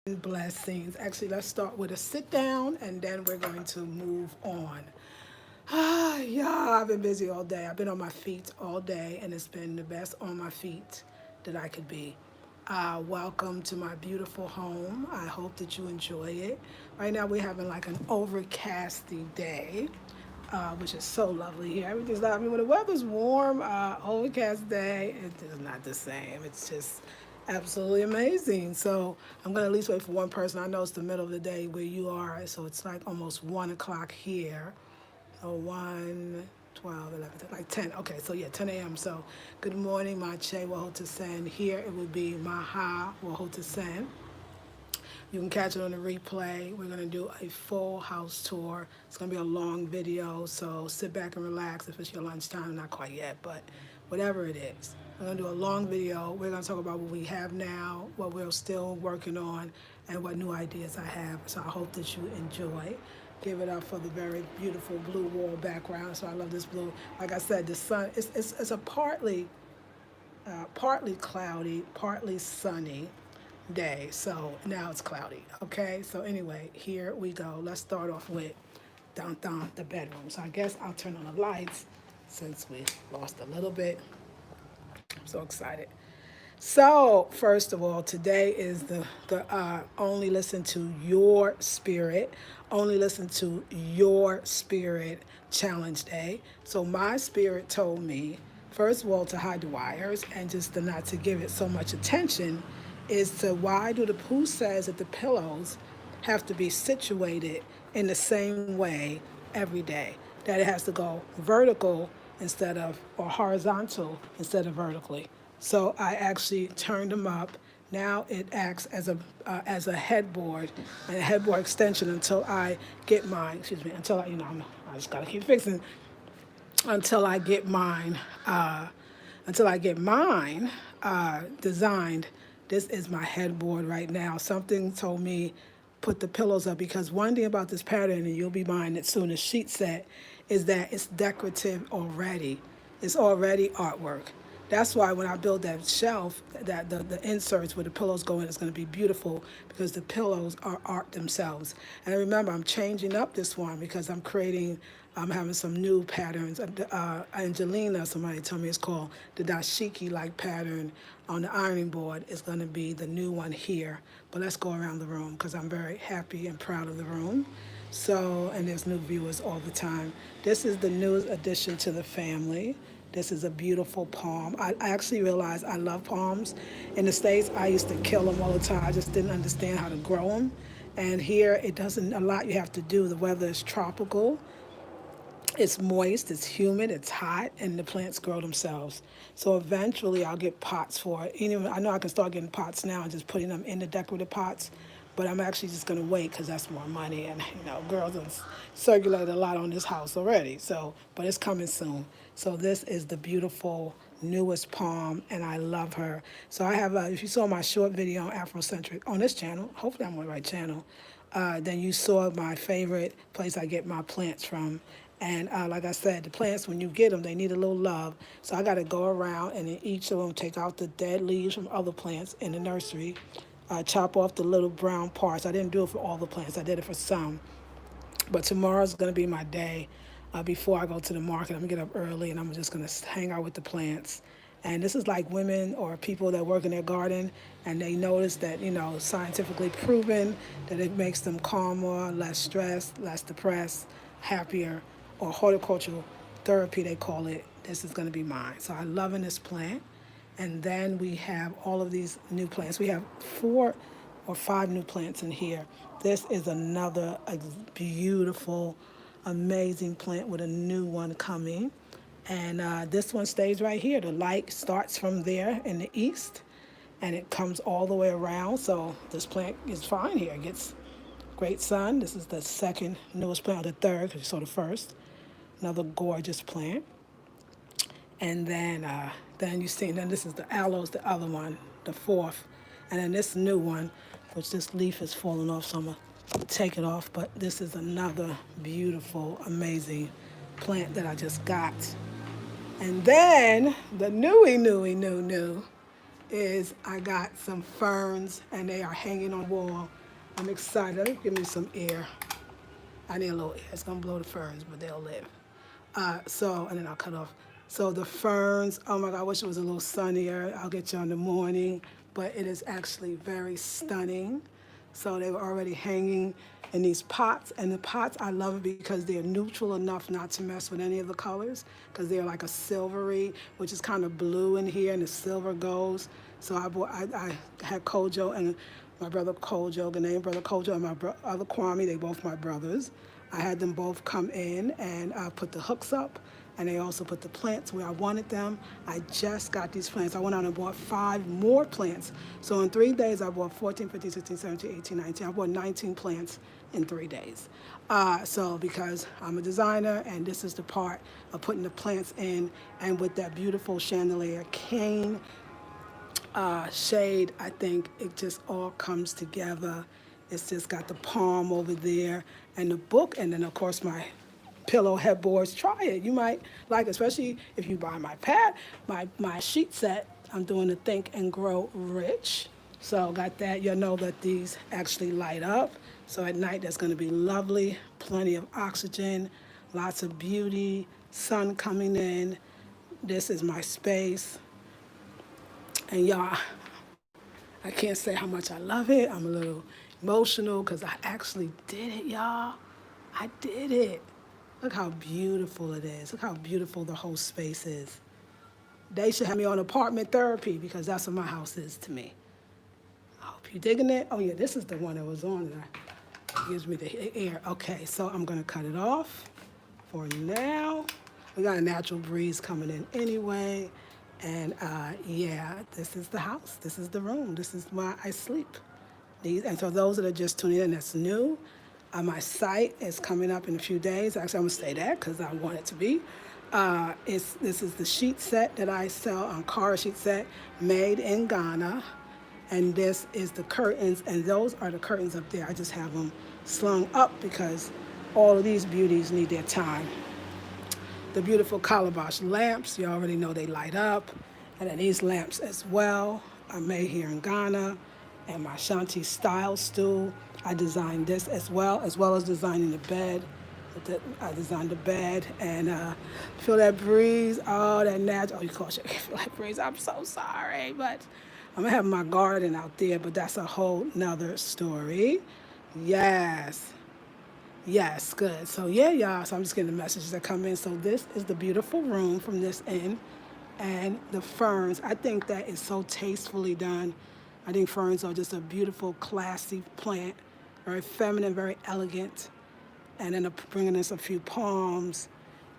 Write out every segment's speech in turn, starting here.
Blessings. Actually, let's start with a sit down and then we're going to move on. Yeah, I've been busy all day. I've been on my feet all day and it's been the best on my feet that I could be. Welcome to my beautiful home. I hope that you enjoy it. Right now, we're having like an overcasty day, which is so lovely here. Everything's lovely. When the weather's warm, overcast day, it is not the same. It's just absolutely amazing. So I'm gonna at least wait for one person. I know it's the middle of the day where you are, so it's like almost 1 o'clock here. Oh, 1, 12, 11, like 10. Okay, so yeah, 10 a.m. So good morning, Mache Wahotasen. Here it would be Maha Wahotasen. You can catch it on the replay. We're going to do a full house tour. It's going to be a long video, so sit back and relax if it's your lunchtime. Not quite yet, but whatever it is. We're going to do a long video. We're going to talk about what we have now, what we're still working on, and what new ideas I have. So I hope that you enjoy. Give it up for the very beautiful blue wall background. So I love this blue. Like I said, the sun, it's a partly cloudy, partly sunny day. So now it's cloudy. Okay. So anyway, here we go. Let's start off with down the bedroom. So I guess I'll turn on the lights since we lost a little bit. I'm so excited. So first of all, today is the only listen to your spirit, only listen to your spirit challenge day. So my spirit told me, first of all, to hide the wires and just to not to give it so much attention, is to why do the Pooh says that the pillows have to be situated in the same way every day, that it has to go vertical instead of, or horizontal instead of vertically. So I actually turned them up. Now it acts as a headboard and a headboard extension until I get mine. Excuse me. Until I just gotta keep fixing until I get mine. Until I get mine designed. This is my headboard right now. Something told me put the pillows up because one thing about this pattern, and you'll be mine as soon as sheet set, is that it's decorative already. It's already artwork. That's why when I build that shelf, that the inserts where the pillows go in is going to be beautiful because the pillows are art themselves. And remember, I'm changing up this one because I'm having some new patterns. Angelina, somebody told me it's called the dashiki-like pattern on the ironing board is going to be the new one here. But let's go around the room because I'm very happy and proud of the room. So, and there's new viewers all the time. This is the newest addition to the family. This is a beautiful palm. I actually realized I love palms. In the States, I used to kill them all the time. I just didn't understand how to grow them. And here, it doesn't, a lot you have to do. The weather is tropical. It's moist, it's humid, it's hot, and the plants grow themselves. So eventually I'll get pots for it. I know I can start getting pots now and just putting them in the decorative pots, but I'm actually just gonna wait because that's more money and girls have circulated a lot on this house already. So, but it's coming soon. So this is the beautiful newest palm and I love her. So I have, if you saw my short video on Afrocentric on this channel, hopefully I'm on the right channel, then you saw my favorite place I get my plants from. And like I said, the plants, when you get them, they need a little love. So I got to go around and in each of them take out the dead leaves from other plants in the nursery, chop off the little brown parts. I didn't do it for all the plants. I did it for some. But tomorrow's going to be my day before I go to the market. I'm going to get up early and I'm just going to hang out with the plants. And this is like women or people that work in their garden and they notice that, scientifically proven that it makes them calmer, less stressed, less depressed, happier, or horticultural therapy, they call it. This is going to be mine. So I'm loving this plant. And then we have all of these new plants. We have 4 or 5 new plants in here. This is another beautiful, amazing plant with a new one coming. And this one stays right here. The light starts from there in the east and it comes all the way around. So this plant is fine here. It gets great sun. This is the second newest plant, or the third, because you saw the first. Another gorgeous plant. And then you see, and then this is the aloes, the other one, the fourth. And then this new one, which this leaf is falling off, so I'm going to take it off. But this is another beautiful, amazing plant that I just got. And then the new is I got some ferns and they are hanging on the wall. I'm excited. Let me give me some air. I need a little air. It's gonna blow the ferns, but they'll live. And then I'll cut off. So the ferns, oh my God, I wish it was a little sunnier. I'll get you on the morning, but it is actually very stunning. So they were already hanging in these pots, and the pots, I love it because they're neutral enough not to mess with any of the colors, because they're like a silvery, which is kind of blue in here, and the silver goes. So I had Kojo and my brother Kojo, Ghanaian brother Kojo, and my other Kwame, they both my brothers. I had them both come in and put the hooks up, and they also put the plants where I wanted them. I just got these plants. I went out and bought 5 more plants. So in 3 days, I bought 14, 15, 16, 17, 18, 19. I bought 19 plants in 3 days. So because I'm a designer, and this is the part of putting the plants in, and with that beautiful chandelier cane shade, I think it just all comes together. It's just got the palm over there and the book, and then of course my pillow headboards. Try it. You might like it, especially if you buy my pad, my sheet set. I'm doing the Think and Grow Rich. So got that. You'll know that these actually light up. So at night that's going to be lovely. Plenty of oxygen, lots of beauty, sun coming in. This is my space. And y'all, I can't say how much I love it. I'm a little emotional because I actually did it, y'all. I did it. Look how beautiful it is. Look how beautiful the whole space is. They should have me on apartment therapy because that's what my house is to me. I hope you're digging it. Oh yeah, this is the one that was on there. It gives me the air. Okay, so I'm gonna cut it off for now. We got a natural breeze coming in anyway. And yeah, this is the house. This is the room. This is where I sleep. And so those that are just tuning in, that's new. My site is coming up in a few days. Actually, I'm gonna stay there because I want it to be. This is the sheet set that I sell on Cara sheet set, made in Ghana. And this is the curtains, and those are the curtains up there. I just have them slung up because all of these beauties need their time. The beautiful calabash lamps, you already know they light up. And then these lamps as well are made here in Ghana. And my shanty style stool, I designed this as well as designing the bed. I designed the bed, and feel that breeze, oh, that natural, oh, you call it, feel that breeze, I'm so sorry, but I'm gonna have my garden out there, but that's a whole nother story. Yes. Yes, good. So yeah, y'all, so I'm just getting the messages that come in. So this is the beautiful room from this end. And the ferns, I think that is so tastefully done. I think ferns are just a beautiful, classy plant, very feminine, very elegant. And then I'm bringing us a few palms,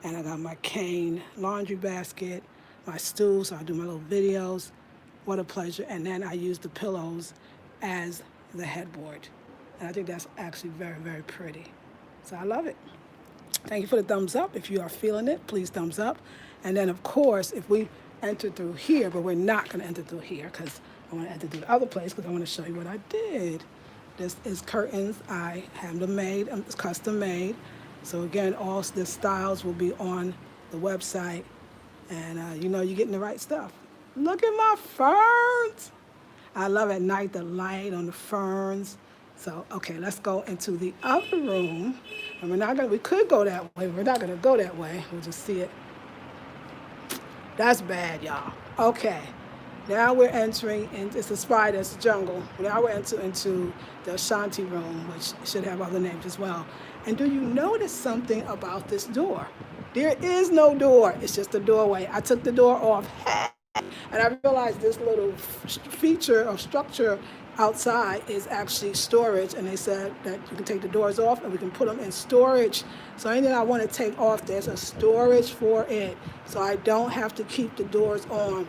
and I got my cane laundry basket, my stool, so I do my little videos. What a pleasure. And then I use the pillows as the headboard. And I think that's actually very, very pretty. So I love it. Thank you for the thumbs up. If you are feeling it, please thumbs up. And then, of course, if we enter through here, but we're not going to enter through here because I want to enter through the other place because I want to show you what I did. This is curtains. I have them made. It's custom made. So, again, all the styles will be on the website. And, you're getting the right stuff. Look at my ferns. I love at night the light on the ferns. So, okay, let's go into the other room. And we could go that way. We're not going to go that way. We'll just see it. That's bad, y'all. Okay, now we're entering, it's a spider's jungle. Now we're entering into the shanty room, which should have other names as well. And do you notice something about this door? There is no door. It's just a doorway. I took the door off. And I realized this little feature or structure outside is actually storage, and they said that you can take the doors off and we can put them in storage. So anything I want to take off, there's a storage for it, so I don't have to keep the doors on.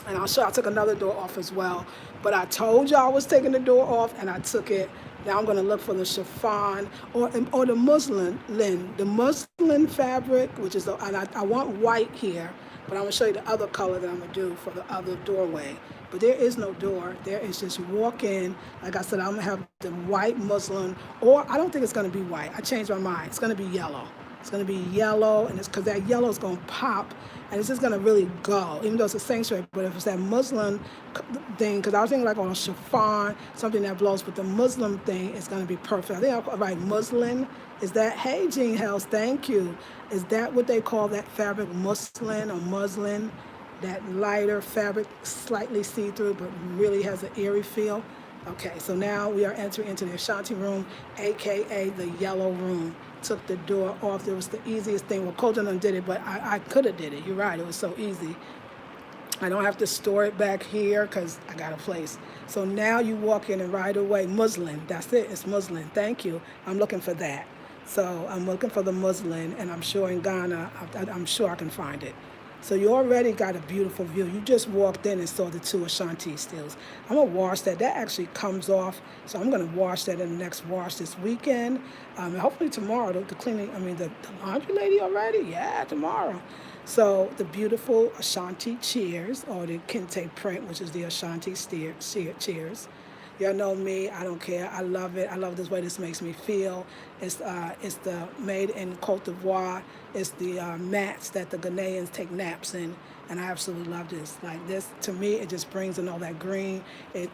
And I'll show you, I took another door off as well, but I told you I was taking the door off, and I took it. Now I'm going to look for the chiffon or the muslin, the muslin fabric, which is and I want white here, but I'm going to show you the other color that I'm going to do for the other doorway. But there is no door. There is just, you walk in. Like I said, I'm going to have the white muslin, or I don't think it's going to be white. I changed my mind. It's going to be yellow. It's going to be yellow, and it's because that yellow is going to pop, and it's just going to really go, even though it's a sanctuary. But if it's that Muslim thing, because I was thinking like on a chiffon, something that blows, but the Muslim thing is going to be perfect. I think I'll write muslin. Is that, hey, Jean Hells, thank you. Is that what they call that fabric, muslin or muslin? That lighter fabric, slightly see-through, but really has an eerie feel. Okay, so now we are entering into the Ashanti room, AKA the yellow room. Took the door off. It was the easiest thing. Well, Kojan did it, but I could have did it. You're right, it was so easy. I don't have to store it back here because I got a place. So now you walk in and right away, muslin, that's it, it's muslin, thank you. I'm looking for that. So I'm looking for the muslin, and I'm sure in Ghana, I'm sure I can find it. So you already got a beautiful view. You just walked in and saw the two Ashanti stills. I'm gonna wash that. That actually comes off, so I'm gonna wash that in the next wash this weekend. And hopefully tomorrow, the cleaning, the laundry lady already? Yeah, tomorrow. So the beautiful Ashanti chairs, or the kente print, which is the Ashanti chairs. Y'all know me, I don't care, I love it. I love this way this makes me feel. It's the made in Cote d'Ivoire. It's the mats that the Ghanaians take naps in, and I absolutely love this. Like this, to me, it just brings in all that green. It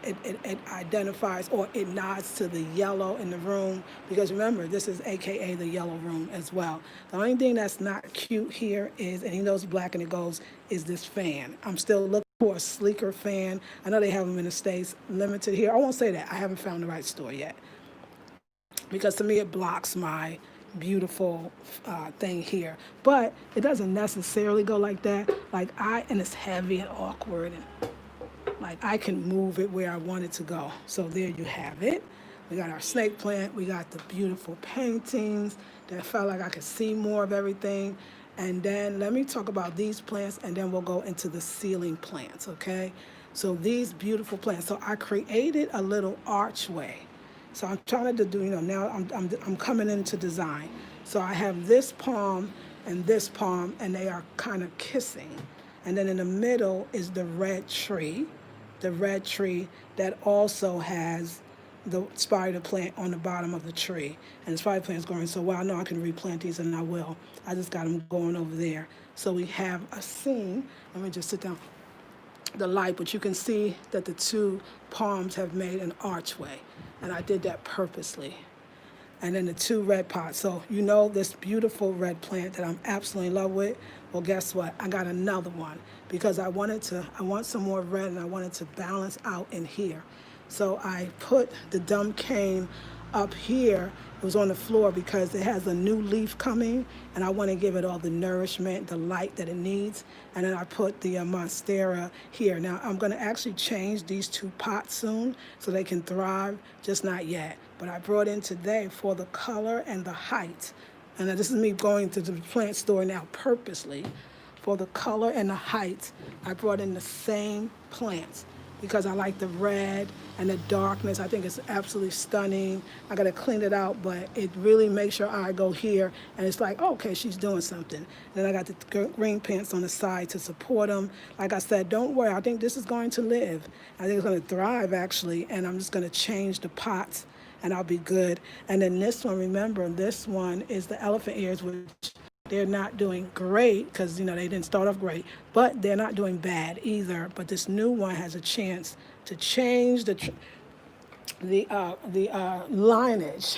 identifies, or it nods to the yellow in the room, because remember, this is AKA the yellow room as well. The only thing that's not cute here is, and he knows black and it goes, is this fan. I'm still looking for a sleeker fan. I know they have them in the States, limited here. I won't say that. I haven't found the right store yet, because to me it blocks my beautiful thing here. But it doesn't necessarily go like that. And it's heavy and awkward, and like I can move it where I want it to go. So there you have it. We got our snake plant. We got the beautiful paintings that felt like I could see more of everything. And then let me talk about these plants, and then we'll go into the ceiling plants, okay? So these beautiful plants. So I created a little archway. So I'm trying to do, now I'm coming into design. So I have this palm, and they are kind of kissing. And then in the middle is the red tree that also has the spider plant on the bottom of the tree. And the spider plant is growing so well. I know I can replant these, and I will. I just got them going over there. So we have a scene. Let me just sit down. The light, but you can see that the two palms have made an archway. And I did that purposely. And then the two red pots. So this beautiful red plant that I'm absolutely in love with. Well, guess what? I got another one, because I want some more red, and I wanted to balance out in here. So I put the dumb cane up here. It was on the floor because it has a new leaf coming, and I want to give it all the nourishment, the light that it needs. And then I put the monstera here. Now I'm going to actually change these two pots soon so they can thrive, just not yet. But I brought in today for the color and the height. And this is me going to the plant store now purposely. For the color and the height, I brought in the same plants, because I like the red and the darkness. I think it's absolutely stunning. I gotta clean it out, but it really makes your eye go here, and it's like, oh, okay, she's doing something. Then I got the green pants on the side to support them. Like I said, don't worry, I think this is going to live. I think it's gonna thrive, actually, and I'm just gonna change the pots, and I'll be good. And then this one, remember, this one is the elephant ears, which they're not doing great, because they didn't start off great, but they're not doing bad either. But this new one has a chance to change the lineage,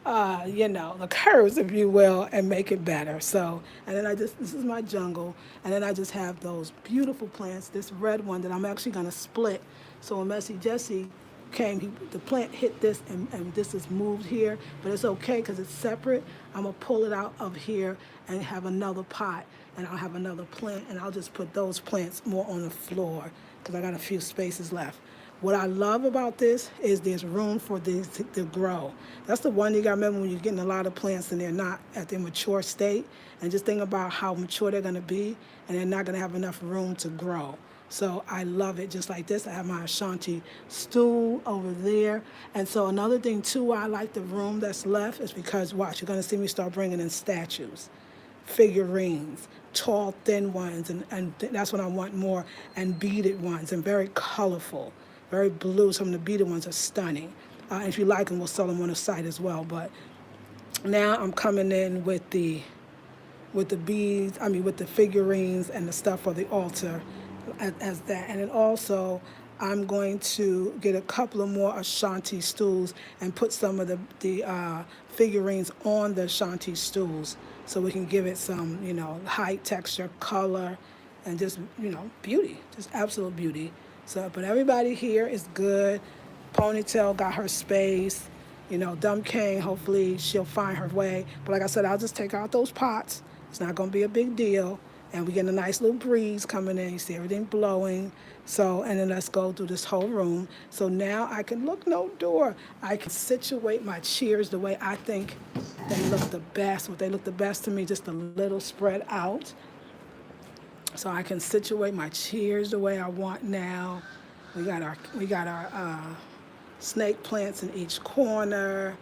the curves, if you will, and make it better. So, and then this is my jungle, and then I just have those beautiful plants. This red one that I'm actually gonna split. So when Messy Jesse came, the plant hit this, and this is moved here, but it's okay because it's separate. I'm gonna pull it out of here and have another pot, and I'll have another plant, and I'll just put those plants more on the floor because I got a few spaces left. What I love about this is there's room for these to grow. That's the one thing you gotta remember when you're getting a lot of plants and they're not at their mature state, and just think about how mature they're gonna be, and they're not gonna have enough room to grow. So I love it just like this. I have my Ashanti stool over there. And so another thing too why I like the room that's left is because, watch, you're gonna see me start bringing in statues, figurines, tall, thin ones, and that's what I want more, and beaded ones, and very colorful, very blue. Some of the beaded ones are stunning. And if you like them, we'll sell them on the site as well. But now I'm coming in with the with the beads, with the figurines and the stuff for the altar as that. And then also, I'm going to get a couple of more Ashanti stools and put some of the figurines on the Ashanti stools so we can give it some, height, texture, color, and just, beauty, just absolute beauty. So, but everybody here is good. Ponytail got her space. Dumb King, hopefully she'll find her way. But like I said, I'll just take out those pots. It's not going to be a big deal. And we get a nice little breeze coming in. You see everything blowing. So, and then let's go through this whole room. So now I can look no door. I can situate my chairs the way I think they look the best. What they look the best to me, just a little spread out. So I can situate my chairs the way I want now. We got our snake plants in each corner.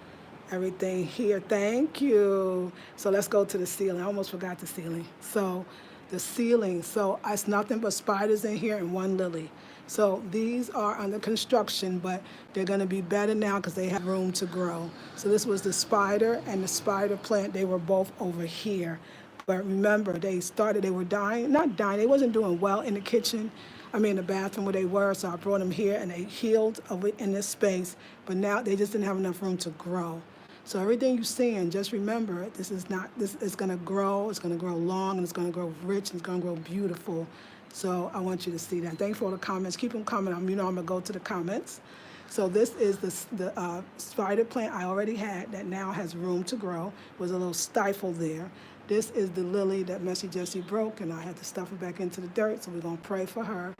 Everything here. Thank you. So let's go to the ceiling. I almost forgot the ceiling. So the ceiling. So it's nothing but spiders in here and one lily. So these are under construction, but they're going to be better now because they have room to grow. So this was the spider and the spider plant. They were both over here. But remember, they were dying, not dying, they wasn't doing well in the kitchen. In the bathroom where they were, so I brought them here and they healed in this space, but now they just didn't have enough room to grow. So everything you're seeing, just remember, this is going to grow, it's going to grow long, and it's going to grow rich, and it's going to grow beautiful. So I want you to see that. Thank you for all the comments. Keep them coming. I'm going to go to the comments. So this is the spider plant I already had that now has room to grow. Was a little stifle there. This is the lily that Messy Jessie broke, and I had to stuff it back into the dirt, so we're going to pray for her.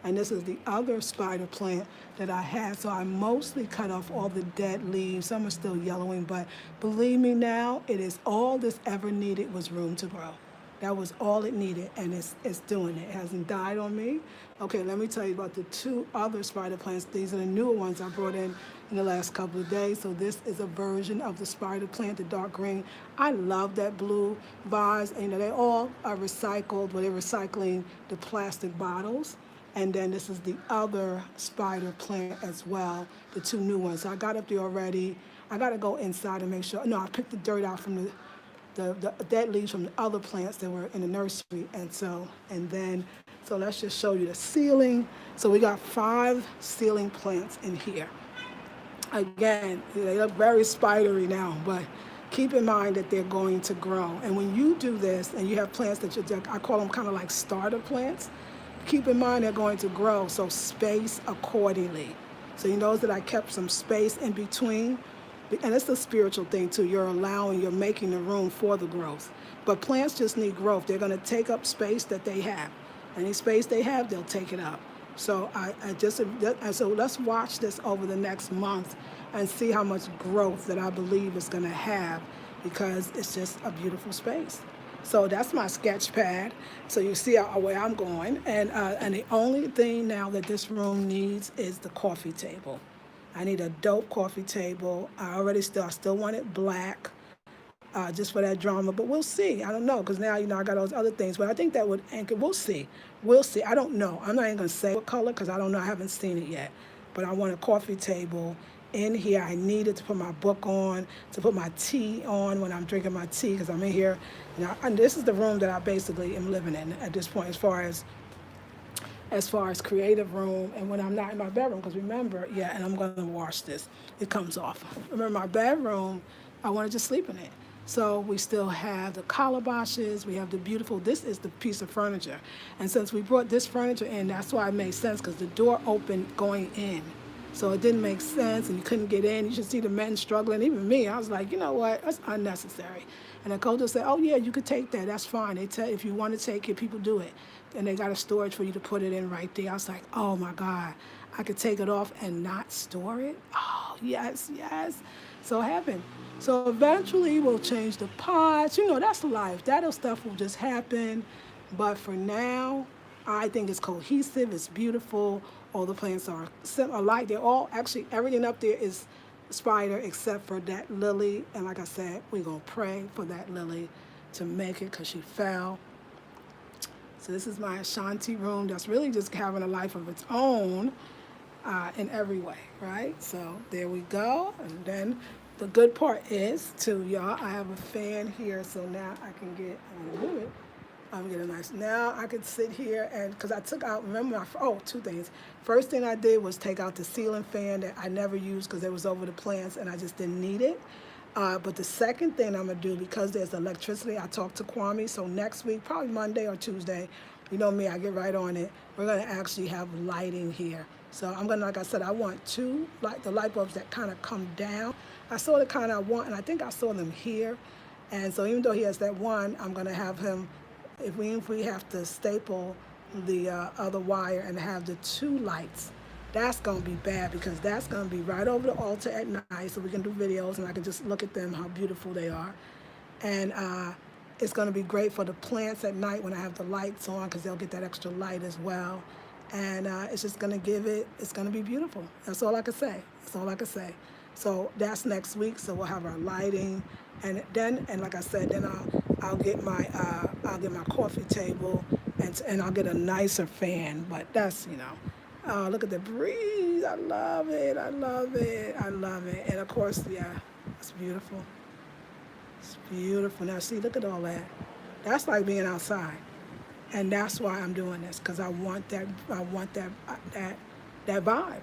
And this is the other spider plant that I had. So I mostly cut off all the dead leaves. Some are still yellowing, but believe me now, it is all this ever needed was room to grow. That was all it needed, and it's doing it. It hasn't died on me. Okay, let me tell you about the two other spider plants. These are the newer ones I brought in the last couple of days. So this is a version of the spider plant, the dark green. I love that blue vase. They all are recycled, but they're recycling the plastic bottles. And then this is the other spider plant as well, the two new ones. So I got up there already. I got to go inside and make sure. No, I picked the dirt out from the dead leaves from the other plants that were in the nursery. So let's just show you the ceiling. So we got 5 ceiling plants in here. Again, they look very spidery now, but keep in mind that they're going to grow. And when you do this and you have plants I call them kind of like starter plants, keep in mind they're going to grow, so space accordingly. So you notice that I kept some space in between. And it's a spiritual thing too. You're making the room for the growth. But plants just need growth. They're going to take up space that they have. Any space they have, they'll take it up. So so let's watch this over the next month and see how much growth that I believe is going to have, because it's just a beautiful space. So that's my sketch pad. So you see where I'm going. And the only thing now that this room needs is the coffee table. I need a dope coffee table. I still want it black, just for that drama. But we'll see. I don't know, because now, I got those other things. But I think that would anchor. We'll see. I don't know. I'm not even going to say what color, because I don't know. I haven't seen it yet. But I want a coffee table in here. I need it to put my book on, to put my tea on when I'm drinking my tea, because I'm in here. And this is the room that I basically am living in at this point, as far as creative room, and when I'm not in my bedroom, because remember, and I'm going to wash this. It comes off. Remember, my bedroom, I wanted to sleep in it. So we still have the calabashes. We have this is the piece of furniture. And since we brought this furniture in, that's why it made sense, because the door opened going in. So it didn't make sense, and you couldn't get in. You should see the men struggling, even me. I was like, you know what, that's unnecessary. And the coach said, oh yeah, you could take that, that's fine. If you want to take it, people do it. And they got a storage for you to put it in right there. I was like, oh my God, I could take it off and not store it? Oh, yes. So heaven. So eventually we'll change the pots. That's life. That stuff will just happen. But for now, I think it's cohesive, it's beautiful. All the plants are alike. They're all, actually, everything up there is spider except for that lily. And like I said, we're going to pray for that lily to make it, because she fell. So this is my Ashanti room that's really just having a life of its own in every way, right? So there we go. And then the good part is, too, y'all, I have a fan here, so now I can get, I'm gonna move it. I'm getting nice. Now I could sit here and, because I took out, remember, two things. First thing I did was take out the ceiling fan that I never used because it was over the plants and I just didn't need it. But the second thing I'm going to do, because there's electricity, I talked to Kwame, so next week, probably Monday or Tuesday, you know me, I get right on it. We're going to actually have lighting here. So I'm going to, like I said, I want the light bulbs that kind of come down. I saw the kind I want, and I think I saw them here. And so even though he has that one, I'm going to have him, if we have to staple the other wire and have the two lights, that's going to be bad because that's going to be right over the altar at night so we can do videos and I can just look at them, how beautiful they are. And it's going to be great for the plants at night when I have the lights on because they'll get that extra light as well. And it's just going to it's going to be beautiful. That's all I can say. That's all I can say. So that's next week. So we'll have our lighting. And then, and like I said, then I'll get my coffee table and I'll get a nicer fan. But that's, look at the breeze. I love it. I love it. I love it. And of course, yeah, it's beautiful. It's beautiful. Now see, look at all that. That's like being outside. And that's why I'm doing this, because I want that vibe.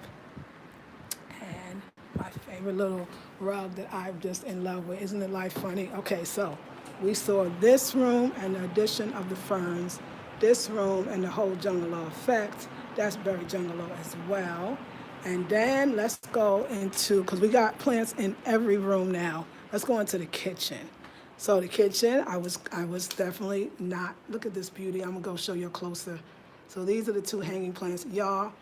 And my favorite little rug that I'm just in love with. Isn't it life funny? Okay, so we saw this room and the addition of the ferns, this room and the whole Jungalow effect. That's very Jungalow as well. And then let's go into, because we got plants in every room now. Let's go into the kitchen. So the kitchen, I was definitely not, look at this beauty. I'm gonna go show you closer. So these are the two hanging plants. Y'all,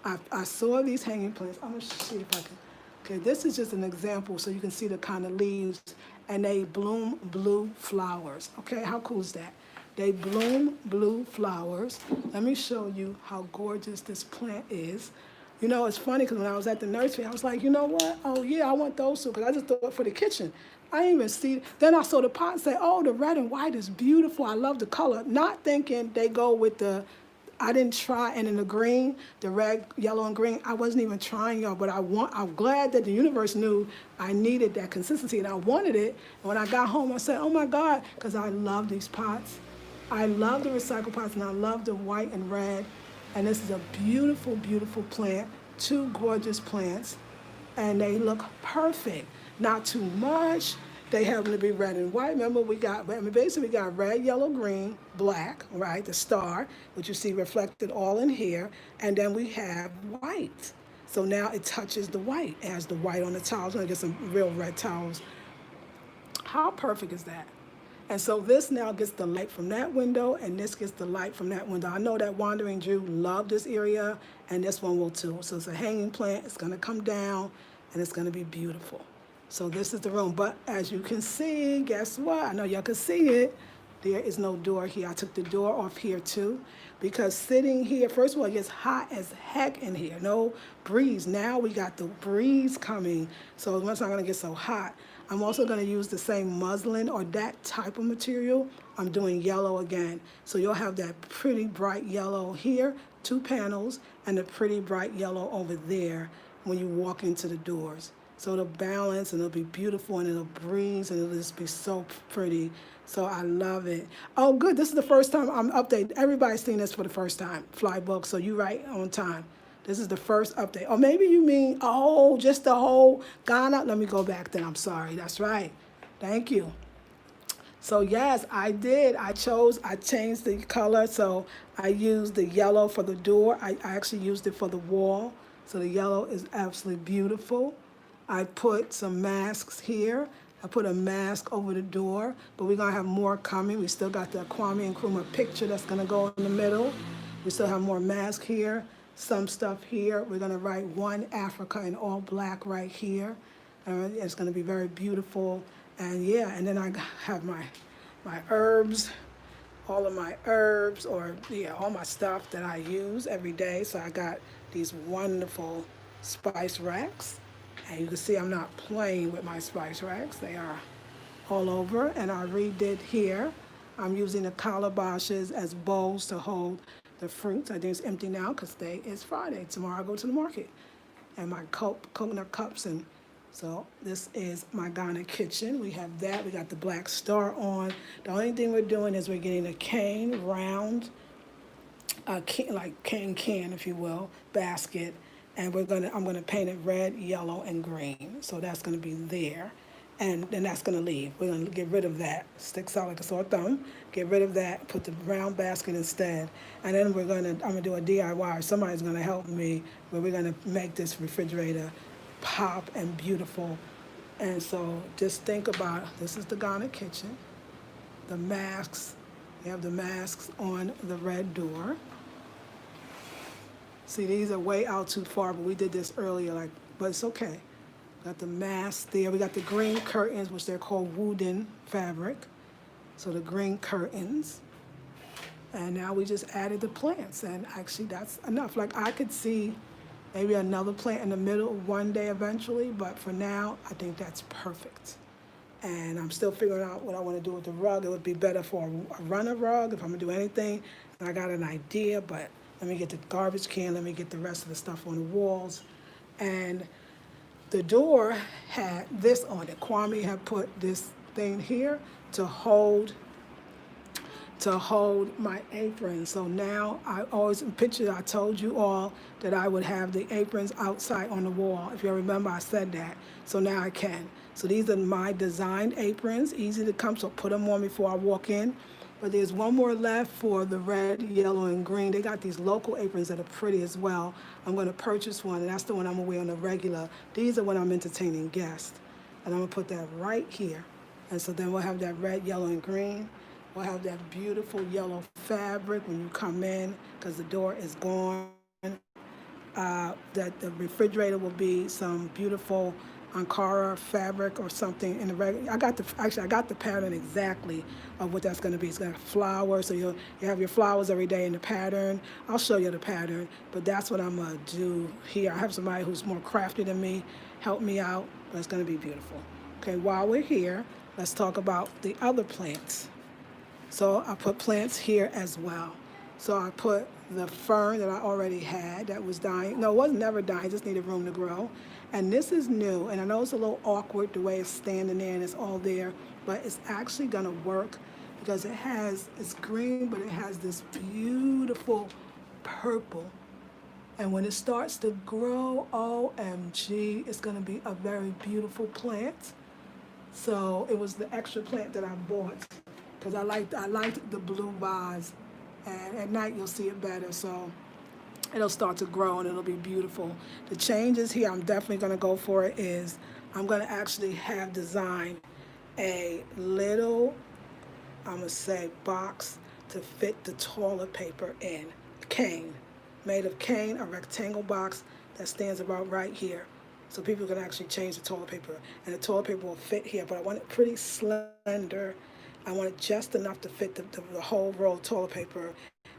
I saw these hanging plants. I'm gonna see if I can. Okay, this is just an example so you can see the kind of leaves and they bloom blue flowers. Okay, how cool is that? They bloom blue flowers. Let me show you how gorgeous this plant is. You know, it's funny because when I was at the nursery, I was like, you know what? Oh yeah, I want those two because I just thought for the kitchen. I didn't even see. Then I saw the pot and say, oh, the red and white is beautiful. I love the color. Not thinking they go with the, I didn't try, and in the green, the red, yellow, and green, I wasn't even trying, y'all, but I'm glad that the universe knew I needed that consistency, and I wanted it. And when I got home, I said, oh my God, because I love these pots. I love the recycled pots, and I love the white and red. And this is a beautiful, beautiful plant, two gorgeous plants, and they look perfect. Not too much. They happen to be red and white. Remember, basically we got red, yellow, green, black, right? The star, which you see reflected all in here. And then we have white. So now it touches the white. It has the white on the towels. I'm gonna get some real red towels. How perfect is that? And so this now gets the light from that window, and this gets the light from that window. I know that Wandering Jew loved this area, and this one will too. So it's a hanging plant. It's gonna come down, and it's gonna be beautiful. So this is the room. But as you can see, guess what? I know y'all can see it. There is no door here. I took the door off here too, because sitting here, first of all, it gets hot as heck in here. No breeze. Now we got the breeze coming, so it's not gonna get so hot. I'm also gonna use the same muslin or that type of material. I'm doing yellow again. So you'll have that pretty bright yellow here, two panels, and a pretty bright yellow over there when you walk into the doors. So it'll balance and it'll be beautiful and it'll breeze and it'll just be so pretty. So I love it. Oh, good. This is the first time I'm updating. Everybody's seen this for the first time. Flybook. So you right on time. This is the first update. Or maybe you mean, oh, just the whole Ghana. Let me go back then. I'm sorry. That's right. Thank you. So yes, I did. I changed the color. So I used the yellow for the door. I actually used it for the wall. So the yellow is absolutely beautiful. I put some masks here. I put a mask over the door, but we're gonna have more coming. We still got the Kwame Nkrumah picture that's gonna go in the middle. We still have more masks here, some stuff here. We're gonna write One Africa in all black right here. It's gonna be very beautiful. And yeah, and then I have my herbs, all of my herbs, or yeah, all my stuff that I use every day. So I got these wonderful spice racks. And you can see I'm not playing with my spice racks. They are all over. And I redid here. I'm using the calabashes as bowls to hold the fruits. I think it's empty now because today is Friday. Tomorrow I go to the market. And my coconut cups and So this is my Ghana kitchen. We have that. We got the black star on. The only thing we're doing is we're getting a cane, round, like can, if you will, basket, and I'm gonna paint it red, yellow, and green. So that's gonna be there, and then that's gonna leave. We're gonna get rid of that. Sticks out like a sore thumb. Get rid of that. Put the round basket instead, and then I'm gonna do a DIY. Somebody's gonna help me, where we're gonna make this refrigerator pop and beautiful. And so just think about, this is the Ghana kitchen. The masks, we have the masks on the red door. See, these are way out too far, but we did this earlier, but it's okay. Got the mask there. We got the green curtains, which they're called wooden fabric. So the green curtains. And now we just added the plants, and actually that's enough. Like, I could see maybe another plant in the middle one day eventually, but for now, I think that's perfect. And I'm still figuring out what I want to do with the rug. It would be better for a runner rug if I'm gonna do anything. And I got an idea, but let me get the garbage can, let me get the rest of the stuff on the walls. And the door had this on it. Kwame had put this thing here to hold my apron. So now I always picture, I told you all that I would have the aprons outside on the wall. If you remember, I said that. So now I can. So these are my designed aprons, easy to come, so put them on before I walk in. But there's one more left for the red, yellow, and green. They got these local aprons that are pretty as well. I'm gonna purchase one, and that's the one I'm gonna wear on the regular. These are when I'm entertaining guests. And I'm gonna put that right here. And so then we'll have that red, yellow, and green. We'll have that beautiful yellow fabric when you come in, because the door is gone. That the refrigerator will be some beautiful Ankara fabric or something in the regular. I got the pattern exactly of what that's going to be. It's going to have flowers, so you have your flowers every day in the pattern. I'll show you the pattern, but that's what I'm going to do here. I have somebody who's more crafty than me help me out, but it's going to be beautiful. Okay, while we're here, let's talk about the other plants. So I put plants here as well. So I put the fern that I already had that was dying. No, it wasn't never dying, just needed room to grow. And this is new, and I know it's a little awkward the way it's standing there and it's all there, but it's actually gonna work because it's green, but it has this beautiful purple. And when it starts to grow, OMG, it's gonna be a very beautiful plant. So it was the extra plant that I bought because I liked the blue vase, and at night you'll see it better. So it'll start to grow and it'll be beautiful. The changes here I'm definitely gonna go for it is I'm gonna actually have designed a little, I'm gonna say, box to fit the toilet paper in. Cane, made of cane, a rectangle box that stands about right here. So people can actually change the toilet paper, and the toilet paper will fit here, but I want it pretty slender. I want it just enough to fit the whole roll of toilet paper,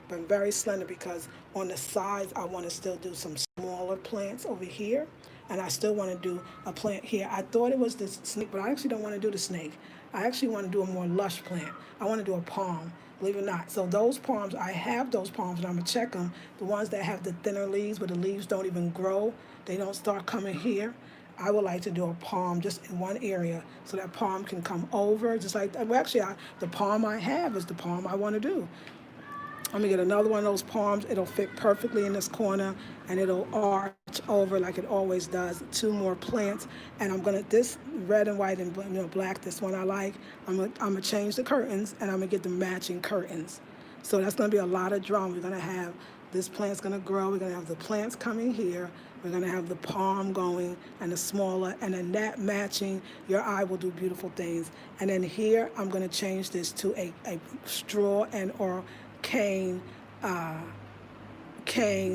but very slender because on the sides I want to still do some smaller plants over here, and I still want to do a plant here. I thought it was the snake, but I actually don't want to do the snake. I actually want to do a more lush plant. I want to do a palm, believe it or not. So those palms, I have those palms, and I'm going to check them. The ones that have the thinner leaves, where the leaves don't even grow, they don't start coming here. I would like to do a palm just in one area so that palm can come over, just like, well, actually, the palm I have is the palm I want to do. I'm gonna get another one of those palms. It'll fit perfectly in this corner, and it'll arch over like it always does. 2 more plants, and I'm gonna, this red and white and black, this one I like. I'm gonna change the curtains, and I'm gonna get the matching curtains. So that's gonna be a lot of drama. We're gonna have, this plant's gonna grow. We're gonna have the plants coming here. We're gonna have the palm going and the smaller, and then that matching. Your eye will do beautiful things. And then here, I'm gonna change this to a straw and or cane thing,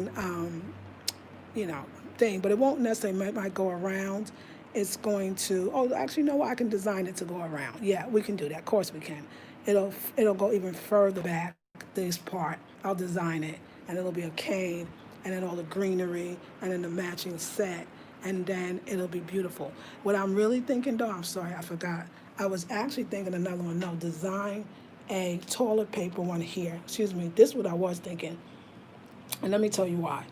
but it won't necessarily might go around. It's going to, actually, no, I can design it to go around. Yeah, we can do that. Of course we can. It'll go even further back, this part. I'll design it, and it'll be a cane, and then all the greenery, and then the matching set, and then it'll be beautiful. What I'm really thinking, though, I'm sorry, I forgot. I was actually thinking another one. No, design a toilet paper one here. Excuse me, this is what I was thinking. And let me tell you why.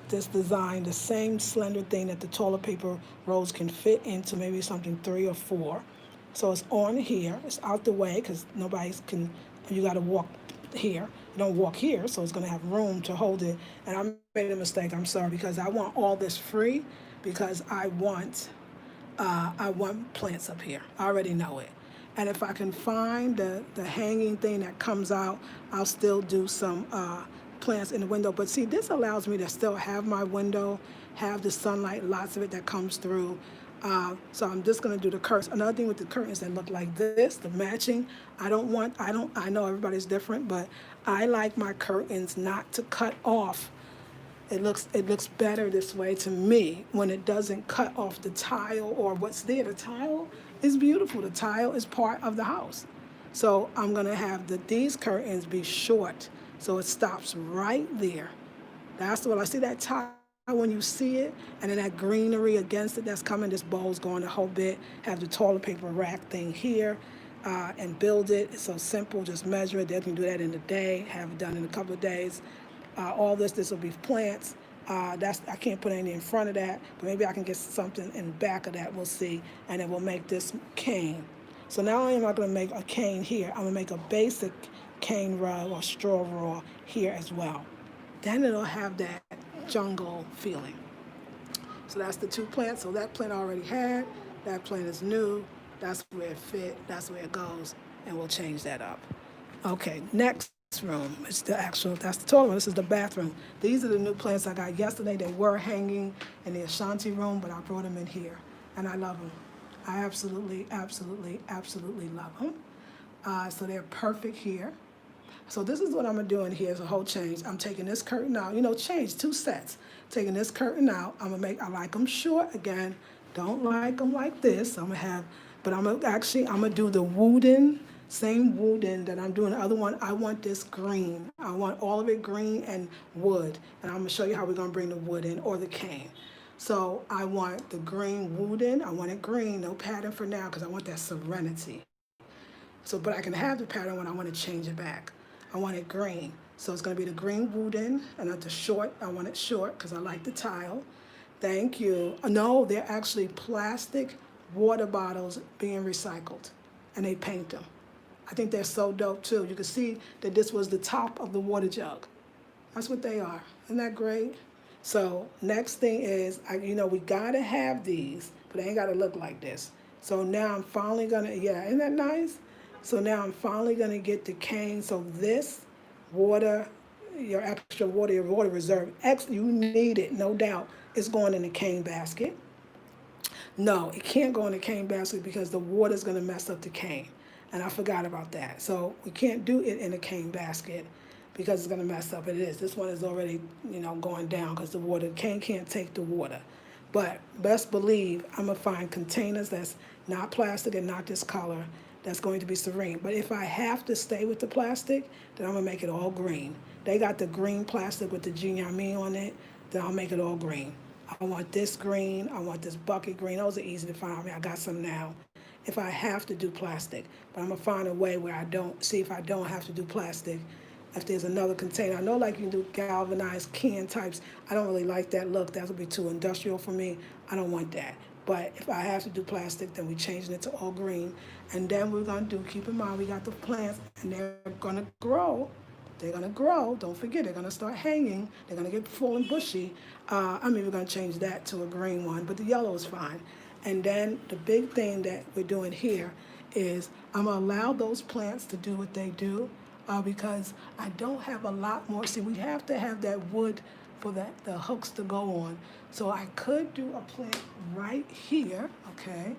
this design, the same slender thing that the toilet paper rolls can fit into, maybe something 3 or 4. So it's on here. It's out the way because nobody's can. You got to walk here. You don't walk here, so it's going to have room to hold it. And I made a mistake. I'm sorry because I want all this free because I want plants up here. I already know it. And if I can find the hanging thing that comes out, I'll still do some plants in the window. But see, this allows me to still have my window, have the sunlight, lots of it that comes through. So I'm just gonna do the curtains. Another thing with the curtains that look like this, the matching, I know everybody's different, but I like my curtains not to cut off. It looks better this way to me when it doesn't cut off the tile or what's there. The tile is beautiful. The tile is part of the house. So I'm gonna have these curtains be short so it stops right there. That's what I see, that tile when you see it, and then that greenery against it that's coming. This bowl's going a whole bit. Have the toilet paper rack thing here, and build it. It's so simple. Just measure it. They can do that in a day. Have it done in a couple of days. All this will be plants. I can't put anything in front of that, but maybe I can get something in the back of that. We'll see, and then we'll make this cane. So not only am I going to make a cane here, I'm going to make a basic cane rug or straw raw here as well. Then it'll have that jungle feeling. So that's the 2 plants. So that plant I already had. That plant is new. That's where it fit. That's where it goes. And we'll change that up. Okay, next room. That's the toilet room. This is the bathroom. These are the new plants I got yesterday. They were hanging in the shanty room, but I brought them in here. And I love them. I absolutely, absolutely, absolutely love them. So they're perfect here. So this is what I'm doing here is a whole change. I'm taking this curtain out. Change 2 sets. Taking this curtain out. I like them short again. Don't like them like this. I'm gonna do the wooden, same wooden that I'm doing the other one. I want this green. I want all of it green and wood. And I'm gonna show you how we're gonna bring the wood in or the cane. So I want the green wooden. I want it green, no pattern for now because I want that serenity. But I can have the pattern when I want to change it back. I want it green. So it's going to be the green wooden, and at the short, I want it short because I like the tile. Thank you. No, they're actually plastic water bottles being recycled, and they paint them. I think they're so dope too. You can see that this was the top of the water jug. That's what they are. Isn't that great? So next thing is, we got to have these, but they ain't got to look like this. So now I'm finally going to, isn't that nice? So now I'm finally going to get the cane. So this water, your extra water, your water reserve, you need it, no doubt. It's going in the cane basket. No, it can't go in the cane basket because the water's going to mess up the cane. And I forgot about that. So we can't do it in a cane basket because it's going to mess up. It is. This one is already, going down because the cane can't take the water. But best believe I'm going to find containers that's not plastic and not this color that's going to be serene. But if I have to stay with the plastic, then I'm going to make it all green. They got the green plastic with the Ginyami on it, then I'll make it all green. I want this green. I want this bucket green. Those are easy to find. I got some now. If I have to do plastic, but I'm going to find a way where if I don't have to do plastic, if there's another container. I know like you can do galvanized can types. I don't really like that look. That would be too industrial for me. I don't want that. But if I have to do plastic, then we're changing it to all green. And then we're going to keep in mind, we got the plants, and they're going to grow. They're going to grow. Don't forget, they're going to start hanging. They're going to get full and bushy. We're going to change that to a green one, but the yellow is fine. And then the big thing that we're doing here is I'm going to allow those plants to do what they do because I don't have a lot more. See, we have to have that wood for the hooks to go on. So I could do a plant right here, okay?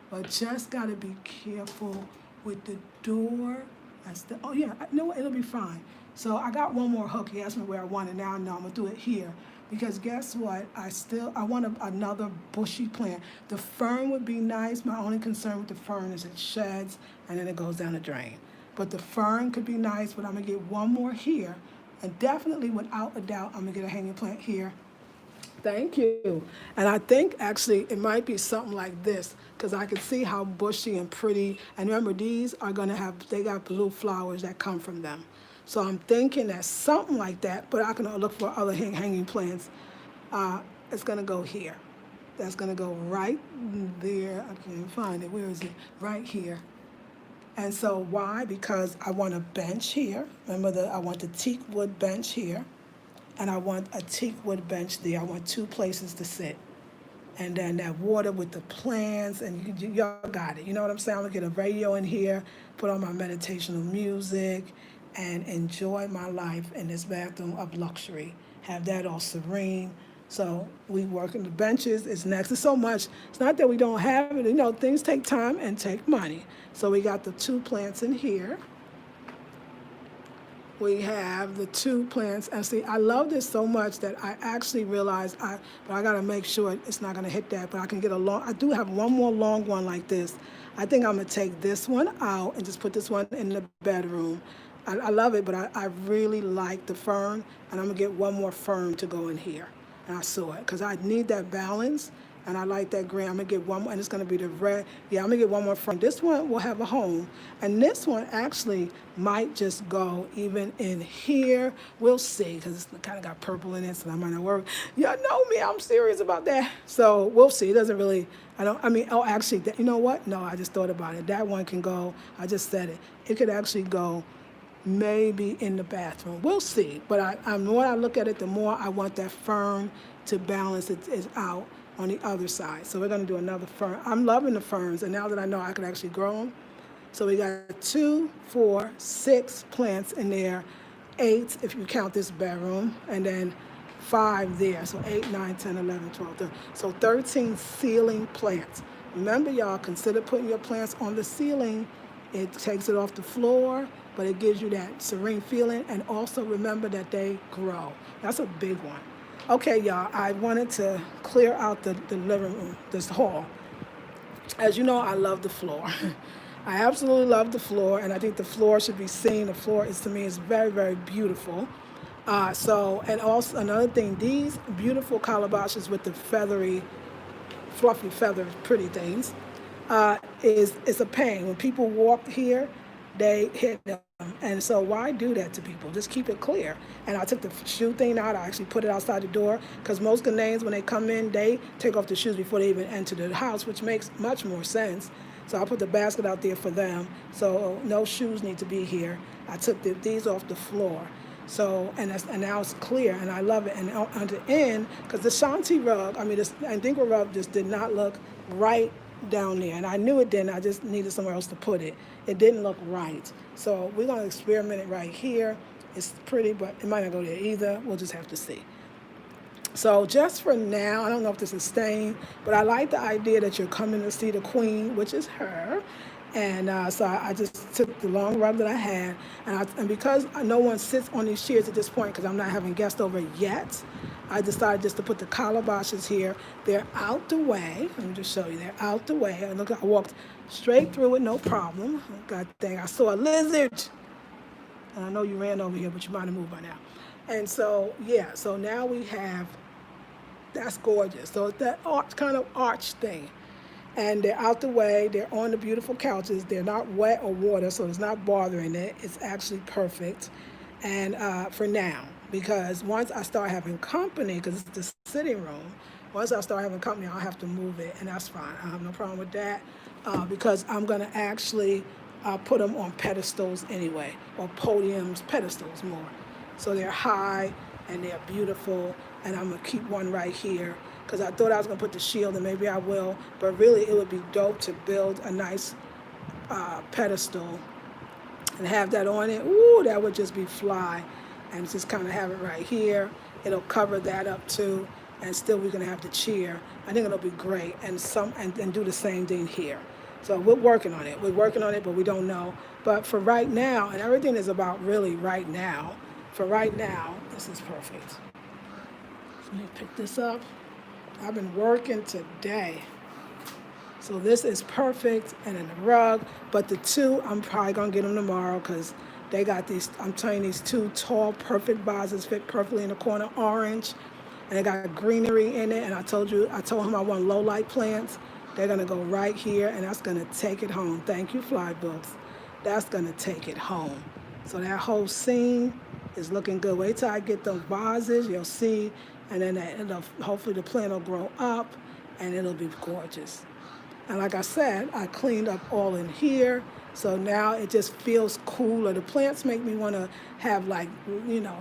But just got to be careful with the door. It'll be fine. So I got one more hook. He asked me where I want it. Now I know I'm going to do it here. Because guess what? I want another bushy plant. The fern would be nice. My only concern with the fern is it sheds and then it goes down the drain. But the fern could be nice, but I'm going to get one more here. And definitely, without a doubt, I'm going to get a hanging plant here. Thank you. And I think actually it might be something like this because I can see how bushy and pretty. And remember, these are going to they got blue flowers that come from them. So I'm thinking that something like that, but I can look for other hanging plants. It's gonna go here. That's gonna go right there. I can't find it. Where is it? Right here. And so why? Because I want a bench here. Remember I want the teak wood bench here, and I want a teak wood bench there. I want two places to sit. And then that water with the plants, and y'all got it. You know what I'm saying? I'm gonna get a radio in here, put on my meditational music, and enjoy my life in this bathroom of luxury. Have that all serene. So we working the benches is next. There's so much. It's not that we don't have it. You know, things take time and take money. So we got the two plants in here. We have the two plants, and see, I love this so much that I actually realized but I gotta make sure it's not gonna hit that, but I can get I do have one more long one like this. I think I'm gonna take this one out and just put this one in the bedroom. I love it, but I really like the fern, and I'm gonna get one more fern to go in here. And I saw it, because I need that balance, and I like that green. I'm gonna get one more, and it's gonna be the red. Yeah, I'm gonna get one more fern. This one will have a home, and this one actually might just go even in here. We'll see, because it's kind of got purple in it, so that might not work. Y'all know me, I'm serious about that. So we'll see. It doesn't really, actually, you know what? No, I just thought about it. That one can go, I just said it. It could actually go maybe in the bathroom. We'll see. But the more I look at it, the more I want that fern to balance it out on the other side. So we're going to do another fern. I'm loving the ferns, and now that I know I can actually grow them. So we got 2, 4, 6 plants in there, 8 if you count this bedroom, and then 5 there. So 8, 9, 10, 11, 12, 13. So 13 ceiling plants. Remember, y'all, consider putting your plants on the ceiling. It takes it off the floor, but it gives you that serene feeling, and also remember that they grow. That's a big one. Okay, y'all, I wanted to clear out the living room, this hall. As you know, I love the floor. I absolutely love the floor, and I think the floor should be seen. The floor is, to me, is very, very beautiful. And also another thing, these beautiful calabashes with the feathery, fluffy feathers, pretty things, is a pain. When people walk here, they hit them. And so why do that to people? Just keep it clear. And I took the shoe thing out. I actually put it outside the door, because most Ghanaians, when they come in, they take off the shoes before they even enter the house, which makes much more sense. So I put the basket out there for them. So no shoes need to be here. I took these off the floor. So, and now it's clear, and I love it. And on the end, because the shanty rug, this Dingle rug just did not look right down there. And I knew it didn't. I just needed somewhere else to put it. It didn't look right. So we're going to experiment it right here. It's pretty, but it might not go there either. We'll just have to see. So just for now, I don't know if this is staying, but I like the idea that you're coming to see the queen, which is her. And so I just took the long rug that I had, and because no one sits on these chairs at this point, because I'm not having guests over yet, I decided just to put the calabashes here. They're out the way. Let me just show you. They're out the way. And look, I walked straight through it, no problem. God dang, I saw a lizard. And I know you ran over here, but you might have moved by now. And so, yeah, so now we have, that's gorgeous. So it's that kind of arch thing. And they're out the way. They're on the beautiful couches. They're not wet or water, so it's not bothering it. It's actually perfect. And for now, because once I start having company, because it's the sitting room, once I start having company, I'll have to move it, and that's fine. I have no problem with that, because I'm going to actually put them on pedestals anyway, or podiums, pedestals more. So they're high, and they're beautiful, and I'm going to keep one right here, because I thought I was going to put the shield, and maybe I will, but really it would be dope to build a nice pedestal and have that on it. Ooh, that would just be fly. And just kind of have it right here. It'll cover that up too, and still we're gonna have the chair. I think it'll be great, and do the same thing here. So we're working on it. We're working on it, but we don't know. But for right now, and everything is about really right now. For right now, this is perfect. So let me pick this up. I've been working today. So this is perfect, and then the rug. But the two, I'm probably gonna get them tomorrow, because they got these, I'm telling you, these 2 tall, perfect vases fit perfectly in the corner, orange, and they got greenery in it. And I told him I want low light plants. They're gonna go right here, and that's gonna take it home. Thank you, Flybooks. That's gonna take it home. So that whole scene is looking good. Wait till I get those vases. You'll see and then hopefully the plant will grow up, and it'll be gorgeous. And like I said, I cleaned up all in here, so now it just feels cooler. The plants make me want to have like,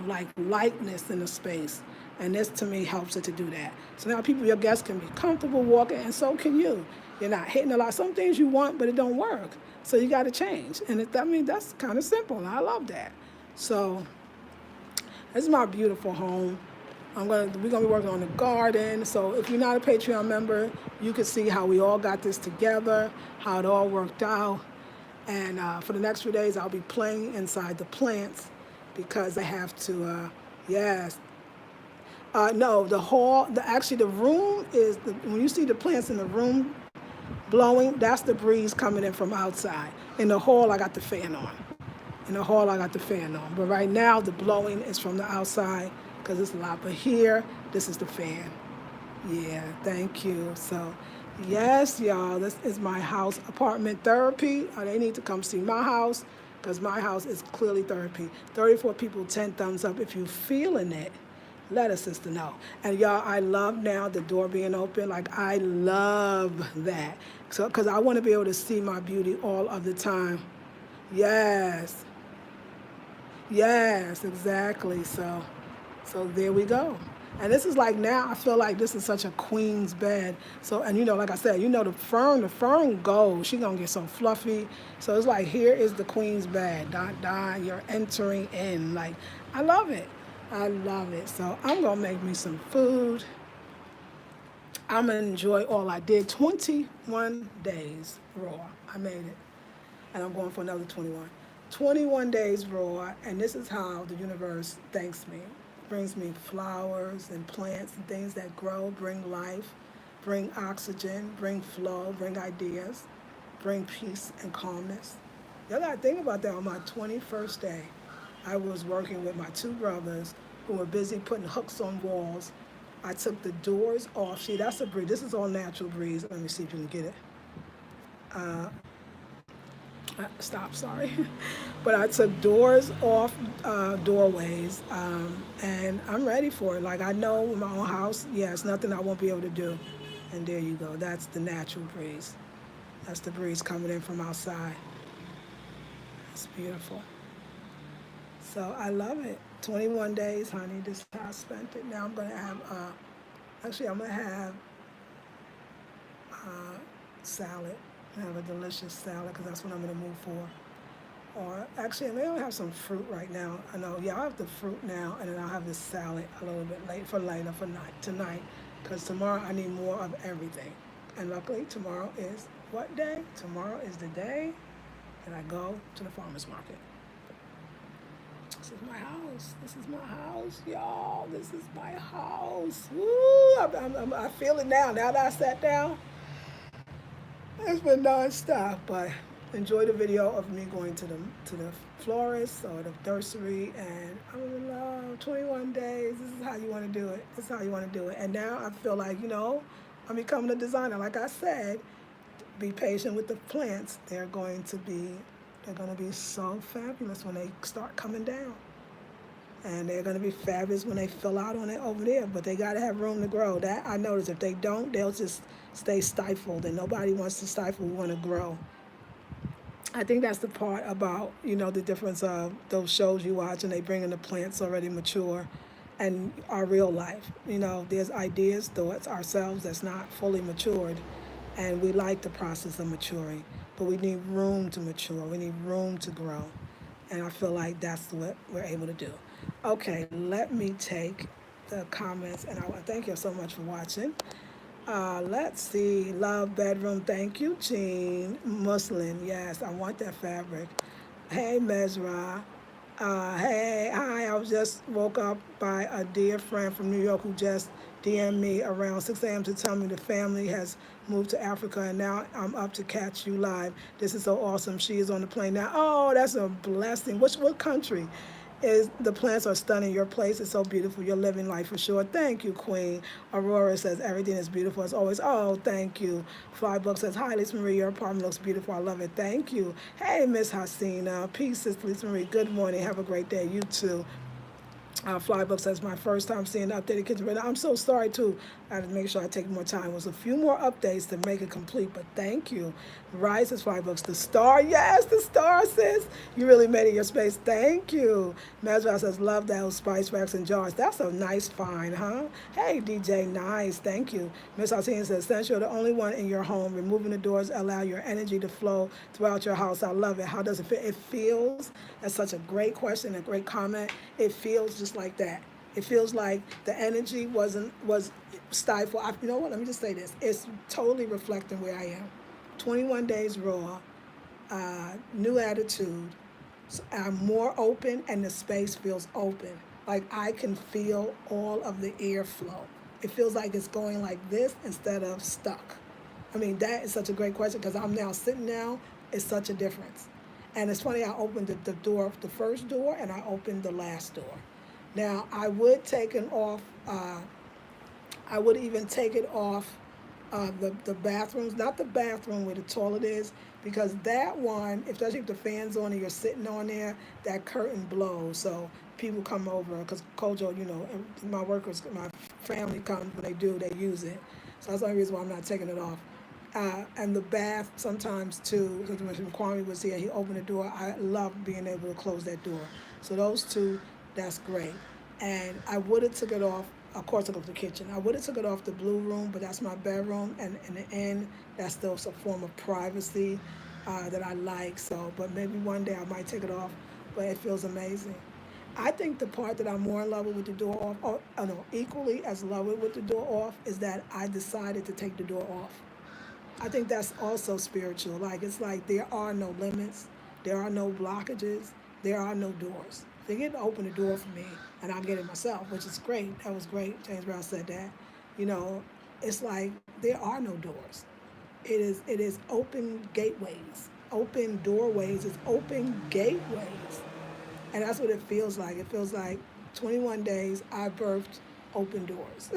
like lightness in the space. And this to me helps it to do that. So now your guests can be comfortable walking, and so can you. You're not hitting a lot. Some things you want, but it don't work. So you got to change. And that's kind of simple. And I love that. So this is my beautiful home. We're gonna be working on the garden. So if you're not a Patreon member, you can see how we all got this together, how it all worked out. And for the next few days, I'll be playing inside the plants because I have to. Yes. No, the hall. Actually, the room is when you see the plants in the room blowing. That's the breeze coming in from outside. In the hall, I got the fan on. But right now, the blowing is from the outside because it's a lot. But here, this is the fan. Yeah, thank you. So, yes, y'all, this is my house, apartment therapy. They need to come see my house because my house is clearly therapy. 34 people, 10 thumbs up. If you're feeling it, let a sister know. And y'all, I love now the door being open. Like, I love that. So, because I want to be able to see my beauty all of the time. Yes, exactly. So there we go. And this is like now I feel like this is such a queen's bed. So, and like I said, the fern goes. She gonna get so fluffy. So it's like here is the queen's bed. You're entering in. Like, I love it. So I'm gonna make me some food. I'm gonna enjoy all I did. 21 days raw. I made it. And I'm going for another 21. 21 days raw, and this is how the universe thanks me. Brings me flowers and plants and things that grow, bring life, bring oxygen, bring flow, bring ideas, bring peace and calmness. Y'all gotta think about that. On my 21st day, I was working with my two brothers who were busy putting hooks on walls. I took the doors off. See, that's a breeze. This is all natural breeze. Let me see if you can get it. Stop, sorry. But I took doors off doorways, and I'm ready for it. Like, I know in my own house, it's nothing I won't be able to do. And there you go. That's the natural breeze. That's the breeze coming in from outside. It's beautiful. So I love it. 21 days, honey. This is how I spent it. Now I'm going to have, I'm going to have salad. Have a delicious salad because that's what I'm going to move for. Or actually, I may have some fruit right now. I know, I'll have the fruit now, and then I'll have the salad a little bit tonight, because tomorrow I need more of everything. And luckily, tomorrow is what day? Tomorrow is the day that I go to the farmer's market. This is my house, y'all. This is my house. Woo! I feel it now. Now that I sat down. It's been non-stop, but enjoy the video of me going to the florist or the nursery, and I'm in love. 21 days. This is how you want to do it. And now I feel like, I'm becoming a designer. Like I said, be patient with the plants. They're going to be so fabulous when they start coming down. And they're going to be fabulous when they fill out on it over there. But they got to have room to grow. That I notice. If they don't, they'll just stay stifled. And nobody wants to stifle. We want to grow. I think that's the part about, the difference of those shows you watch and they bring in the plants already mature and our real life. There's ideas, thoughts, ourselves that's not fully matured. And we like the process of maturing. But we need room to mature. We need room to grow. And I feel like that's what we're able to do. Okay, let me take the comments, and I want to thank you so much for watching. Let's see, love bedroom, thank you, Jean. Muslin, yes, I want that fabric. Hey, Mesra. Hi, I was just woke up by a dear friend from New York who just DM'd me around 6 a.m. to tell me the family has moved to Africa, and now I'm up to catch you live. This is so awesome. She is on the plane now. Oh, that's a blessing. What country? The plants are stunning. Your place is so beautiful. You're living life for sure. Thank you, Queen. Aurora says everything is beautiful as always. Oh, thank you. Flybook says, hi, Lisa Marie. Your apartment looks beautiful. I love it. Thank you. Hey, Miss Hasina. Peace, Sister Lisa Marie. Good morning. Have a great day. You too. Flybook says my first time seeing the updated kitchen, but I'm so sorry too. I had to make sure I take more time. It was a few more updates to make it complete, but thank you. Rise says Flybooks, the star, yes, the star sis. You really made it your space. Thank you. Mesra says love those spice racks and jars. That's a nice find, huh? Hey DJ, nice, thank you. Miss Alcina says since you're the only one in your home, removing the doors allow your energy to flow throughout your house. I love it. How does it feel? It feels. That's such a great question, a great comment. It feels just like that. It feels like the energy was stifled. You know what? Let me just say this. It's totally reflecting where I am. 21 days raw, new attitude. So I'm more open, and the space feels open. Like I can feel all of the airflow. It feels like it's going like this instead of stuck. I mean, that is such a great question because I'm now sitting down. It's such a difference. And it's funny, I opened the door, the first door, and I opened the last door. Now, I would take it off, I would even take it off the bathrooms, not the bathroom where the toilet is, because that one, especially if the fan's on and you're sitting on there, that curtain blows. So people come over, because Kojo, you know, my workers, my family comes, when they do, they use it. So that's the only reason why I'm not taking it off. And the bath sometimes too, because when Kwame was here, he opened the door. I love being able to close that door. So those two, that's great. And I would have took it off. Of course, I go to the kitchen. I would have took it off the blue room, but that's my bedroom. And in the end, that's still a form of privacy that I like. So, but maybe one day I might take it off. But it feels amazing. I think the part that I'm more in love with the door off, or no, equally as in love with the door off, is that I decided to take the door off. I think that's also spiritual. Like it's like there are no limits, there are no blockages, there are no doors. They get to open the door for me, and I'll get it myself, which is great. That was great. James Brown said that. You know, it's like there are no doors. It is open gateways, open doorways. It's open gateways, and that's what it feels like. It feels like 21 days I birthed open doors.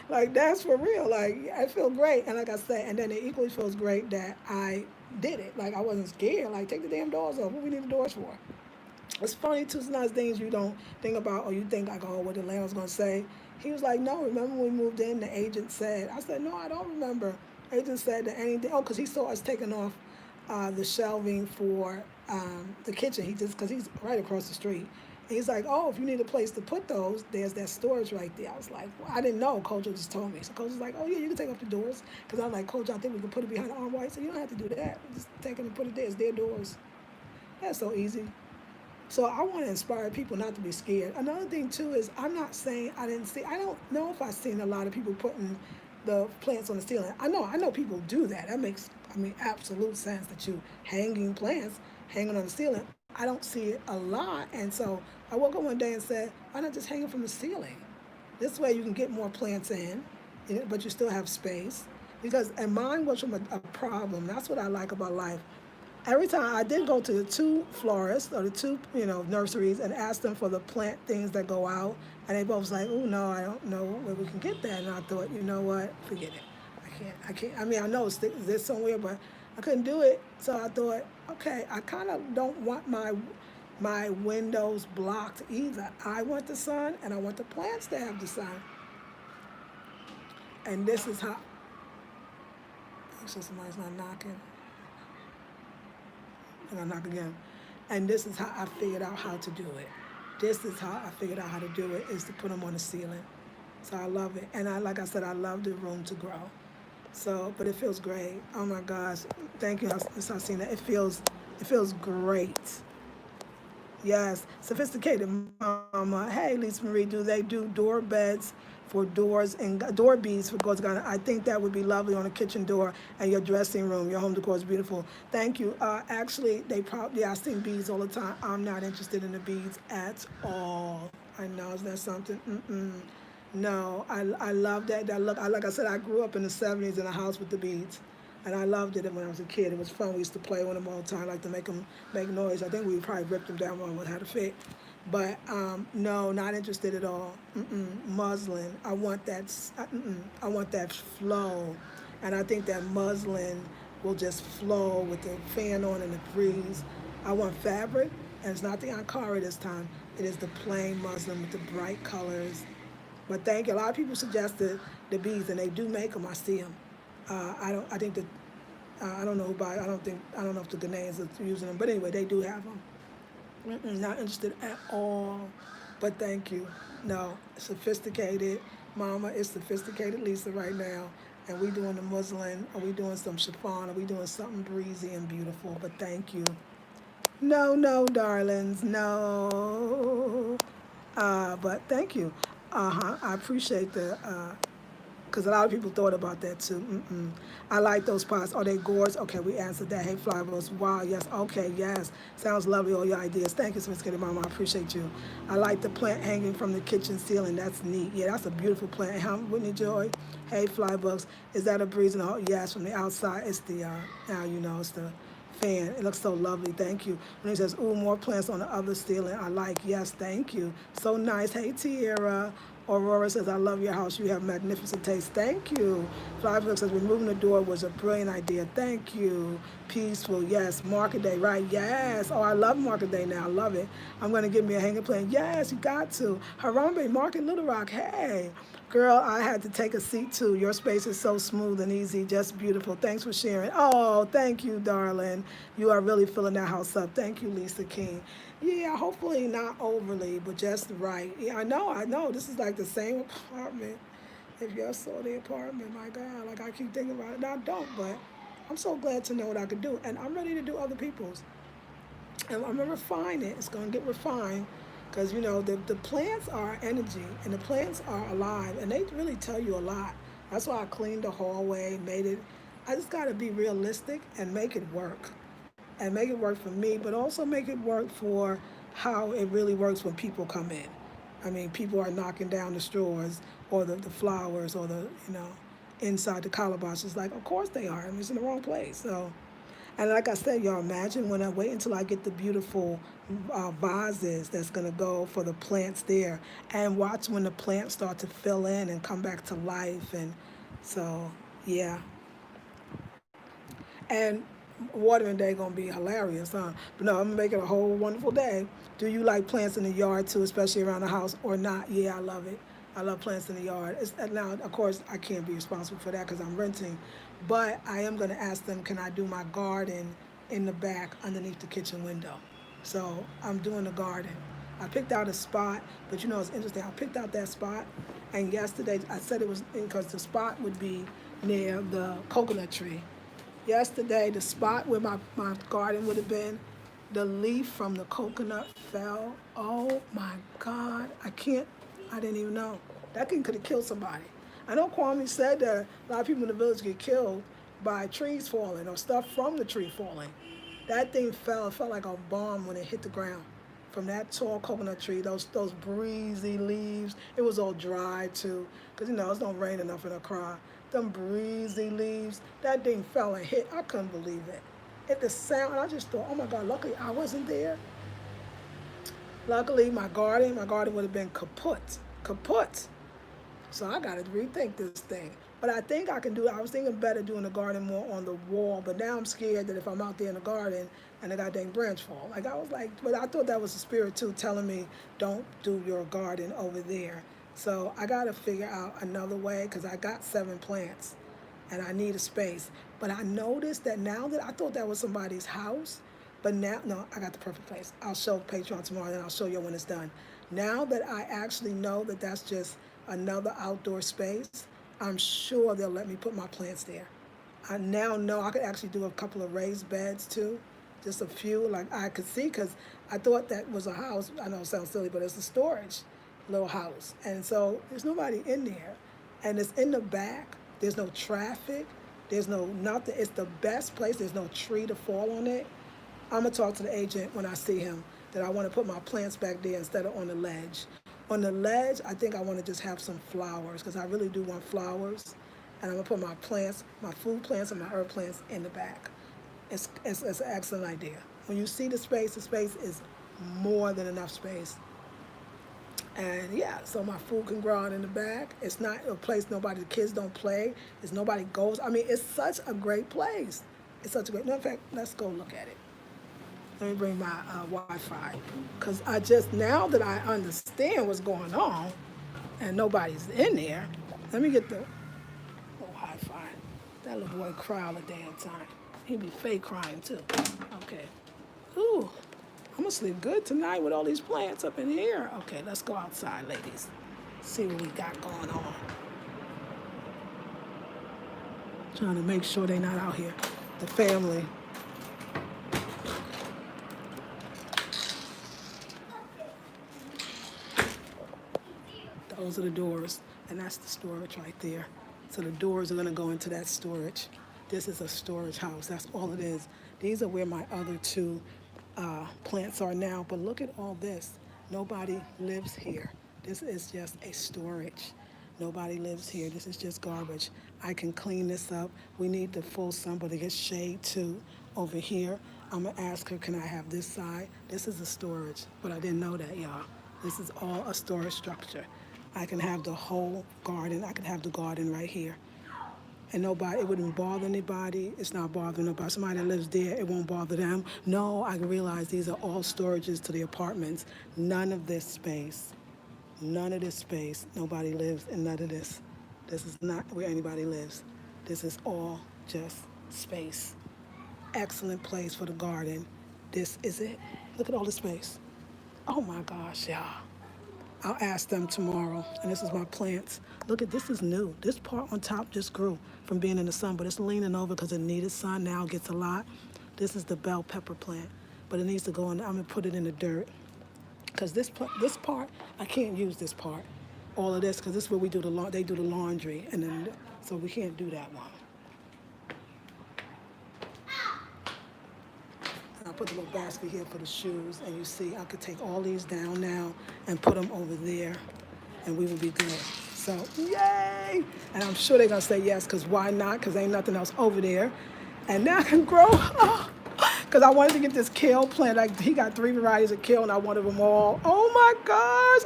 Like that's for real. Like I feel great. And like I said, and then it equally feels great that I did it. Like I wasn't scared. Like take the damn doors off. What we need the doors for? It's funny too, sometimes things you don't think about or you think like, oh, what the landlord's gonna say. He was like, no, remember when we moved in, the agent said, I said, no, I don't remember. Agent said that anything, oh, because he saw us taking off the shelving for the kitchen. Because he's right across the street. And he's like, oh, if you need a place to put those, there's that storage right there. I was like, well, I didn't know. Coach just told me. So Coach was like, oh, yeah, you can take off the doors. Because I'm like, Coach, I think we can put it behind the armoire. So you don't have to do that. Just take it and put it there. It's their doors. That's so easy. So I want to inspire people not to be scared. Another thing too is I'm not saying I don't know if I've seen a lot of people putting the plants on the ceiling. I know people do that. That makes, absolute sense that you hanging plants hanging on the ceiling. I don't see it a lot. And so I woke up one day and said, why not just hang it from the ceiling? This way you can get more plants in, but you still have space. And mine was from a problem. That's what I like about life. Every time I did go to the two florists or the two, nurseries and ask them for the plant things that go out, and they both was like, "Oh no, I don't know where we can get that." And I thought, you know what, forget it. I can't. I know it's there somewhere, but I couldn't do it. So I thought, okay, I kind of don't want my windows blocked either. I want the sun, and I want the plants to have the sun. And this is how. Actually, somebody's not knocking. And I knock again. And this is how I figured out how to do it. This is how I figured out how to do it, is to put them on the ceiling. So I love it. And like I said, I love the room to grow. So, but it feels great. Oh my gosh. Thank you, Miss Hasina. It feels great. Yes. Sophisticated mama. Hey, Lisa Marie, do they do door beds for doors and door beads for doors? I think that would be lovely on a kitchen door and your dressing room. Your home decor is beautiful. Thank you. Actually, I see beads all the time. I'm not interested in the beads at all. I know, is that something? No, I love that look. Like I said, I grew up in the 70s in a house with the beads. And I loved it when I was a kid. It was fun. We used to play with them all the time, like to make them make noise. I think we probably ripped them down when we had a fit. But no, not interested at all. Muslin. I want that. I want that flow, and I think that muslin will just flow with the fan on and the breeze. I want fabric, And it's not the Ankara this time. It is the plain muslin with the bright colors. But thank you. A lot of people suggested the beads, and they do make them. I see them. I don't. I think that I don't know who buy. I don't know if the Ghanaians are using them. But anyway, they do have them. Not interested at all. But thank you. No, sophisticated. Mama is sophisticated Lisa right now. And we doing the muslin, or we doing some chiffon, or we doing something breezy and beautiful. But thank you. No, no, darlings, no. But thank you. I appreciate the, because a lot of people thought about that too. I like those pots. Are they gourds? Okay, we answered that. Hey, Flyers. Wow, yes. Okay, yes. Sounds lovely, all your ideas. Thank you, Sophisticated Mama. I appreciate you. I like the plant hanging from the kitchen ceiling. That's neat. Yeah, that's a beautiful plant. How, Whitney Joy? Hey, Flybugs. Is that a breeze? No, yes, from the outside. It's the, now you know, it's the fan. It looks so lovely. Thank you. When he says, ooh, more plants on the other ceiling. I like, yes, thank you. So nice. Hey, Tierra. Aurora says, I love your house. You have magnificent taste. Thank you. Flybook says, removing the door was a brilliant idea. Thank you. Peaceful. Yes. Market Day. Right. Yes. Oh, I love Market Day now. I love it. I'm going to give me a hanging plant. Yes, you got to. Harambe Market, Little Rock. Hey. Girl, I had to take a seat too. Your space is so smooth and easy. Just beautiful. Thanks for sharing. Oh, thank you, darling. You are really filling that house up. Thank you, Lisa King. Yeah, hopefully not overly, but just right. Yeah, I know. This is like the same apartment. If y'all saw the apartment, my God, like I keep thinking about it. Now I don't, but I'm so glad to know what I could do. And I'm ready to do other people's. And I'm going to refine it. It's going to get refined. Because, you know, the plants are energy, and the plants are alive, and they really tell you a lot. That's why I cleaned the hallway, made it. I just got to be realistic and make it work. And make it work for me, but also make it work for how it really works when people come in. I mean, people are knocking down the straws or the flowers or the, you know, inside the calabashes. Like, of course they are. I mean, it's in the wrong place. So, and like I said, y'all, imagine when I wait until I get the beautiful vases that's going to go for the plants there, and watch when the plants start to fill in and come back to life. And so, yeah. And watering day gonna be hilarious, huh? But no, I'm gonna make it a whole wonderful day. Do you like plants in the yard too, especially around the house, or not? Yeah, I love it. I love plants in the yard. Now, of course, I can't be responsible for that because I'm renting, but I am gonna ask them, can I do my garden in the back underneath the kitchen window? So I'm doing the garden. I picked out a spot, but you know it's interesting. I picked out that spot, and yesterday I said it was because the spot would be near the coconut tree. Yesterday, the spot where my garden would have been, the leaf from the coconut fell. Oh my God, I didn't even know. That thing could have killed somebody. I know Kwame said that a lot of people in the village get killed by trees falling or stuff from the tree falling. That thing fell, it felt like a bomb when it hit the ground. From that tall coconut tree, those breezy leaves, it was all dry too, because you know, it's don't rain enough in Accra. Them breezy leaves, that thing fell and hit. I couldn't believe it. The sound, I just thought, oh my God, luckily I wasn't there. Luckily, my garden would have been kaput. So I got to rethink this thing. But I think I can do it. I was thinking better doing the garden more on the wall, but now I'm scared that if I'm out there in the garden and the goddamn branch fall. Like I was like, but I thought that was the spirit too, telling me don't do your garden over there. So I got to figure out another way because I got 7 plants and I need a space. But I noticed that now that I thought that was somebody's house, but now, no, I got the perfect place. I'll show Patreon tomorrow and I'll show you when it's done. Now that I actually know that that's just another outdoor space, I'm sure they'll let me put my plants there. I now know I could actually do a couple of raised beds too, just a few, like I could see, because I thought that was a house. I know it sounds silly, but it's a storage little house. And so there's nobody in there. And it's in the back. There's no traffic. There's no nothing. It's the best place. There's no tree to fall on it. I'm going to talk to the agent when I see him that I want to put my plants back there instead of on the ledge. On the ledge, I think I want to just have some flowers because I really do want flowers. And I'm going to put my plants, my food plants and my herb plants in the back. It's an excellent idea. When you see the space is more than enough space. And yeah, so my food can grow out in the back. It's not a place the kids don't play. It's nobody goes. I mean, it's such a great place. It's such a great, no, in fact, let's go look at it. Let me bring my Wi-Fi. Because I just, now that I understand what's going on and nobody's in there, let me get the Wi-Fi. That little boy cry all the damn time. He be fake crying too. Okay. Ooh, I'm gonna sleep good tonight with all these plants up in here. Okay, let's go outside, ladies. See what we got going on. Trying to make sure they're not out here. The family. Those are the doors, and that's the storage right there. So the doors are gonna go into that storage. This is a storage house, that's all it is. These are where my other two plants are now, but look at all this. Nobody lives here. This is just a storage. Nobody lives here. This is just garbage. I can clean this up. We need the full sun, but to get shade too over here. I'm gonna ask her, can I have this side? This is a storage, but I didn't know that, y'all. This is all a storage structure. I can have the whole garden. I can have the garden right here. And nobody, it wouldn't bother anybody. It's not bothering nobody. Somebody that lives there, it won't bother them. No, I realize these are all storages to the apartments. None of this space, nobody lives in none of this. This is not where anybody lives. This is all just space. Excellent place for the garden. This is it. Look at all the space. Oh my gosh, y'all. I'll ask them tomorrow. And this is my plants. Look at this, is new. This part on top just grew from being in the sun, but it's leaning over because it needed sun. Now it gets a lot. This is the bell pepper plant, but it needs to go in. I'm gonna put it in the dirt because this part I can't use this part, all of this, because this is where we do they do the laundry, and then so we can't do that one. I put the little basket here for the shoes, and you see I could take all these down now and put them over there, and we will be good. So, yay! And I'm sure they're gonna say yes, because why not? Because ain't nothing else over there. And now I can grow, because I wanted to get this kale plant. Like, he got 3 varieties of kale, and I wanted them all. Oh my gosh,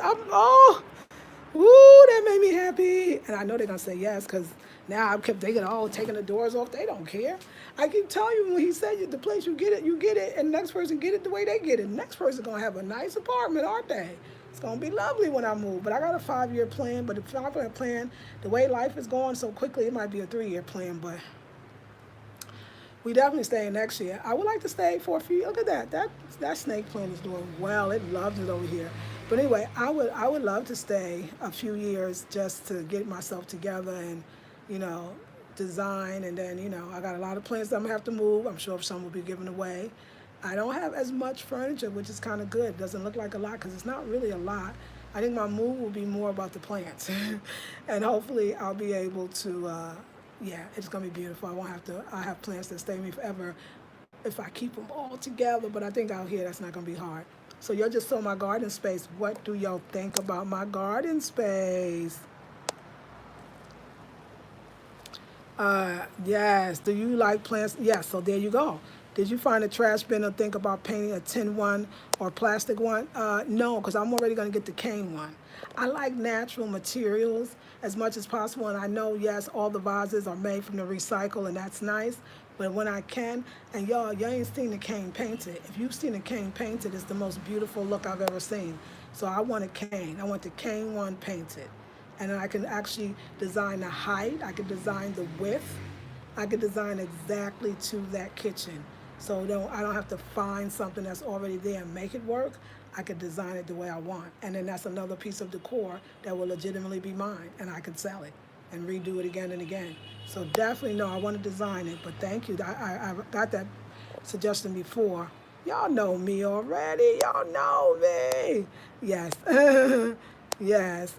woo, that made me happy. And I know they're gonna say yes, because now I kept thinking, taking the doors off, they don't care. I keep telling you, when he said the place you get it, and the next person get it the way they get it. The next person gonna have a nice apartment, aren't they? It's gonna be lovely when I move. But I got a 5-year plan, but the 5-year plan, the way life is going so quickly, it might be a 3-year plan, but we definitely staying next year. I would like to stay for a few. Look at that. That snake plant is doing well. It loves it over here. But anyway, I would love to stay a few years just to get myself together and, design. And then, I got a lot of plants that I'm gonna have to move. I'm sure some will be given away. I don't have as much furniture, which is kind of good. It doesn't look like a lot because it's not really a lot. I think my move will be more about the plants. And hopefully I'll be able to, it's gonna be beautiful. I have plants that stay with me forever if I keep them all together, but I think out here that's not gonna be hard. So y'all just saw my garden space. What do y'all think about my garden space? Yes, do you like plants? Yes, so there you go. Did you find a trash bin or think about painting a tin one or plastic one? No, because I'm already going to get the cane one. I like natural materials as much as possible, and I know, yes, all the vases are made from the recycle, and that's nice, but when I can, and y'all ain't seen the cane painted. If you've seen the cane painted, it's the most beautiful look I've ever seen. So I want a cane. I want the cane one painted. And then I can actually design the height, I can design the width, I can design exactly to that kitchen. So I don't have to find something that's already there and make it work. I could design it the way I want. And then that's another piece of decor that will legitimately be mine, and I could sell it and redo it again and again. So definitely, no, I want to design it, but thank you. I got that suggestion before. Y'all know me already. Y'all know me. Yes. Yes.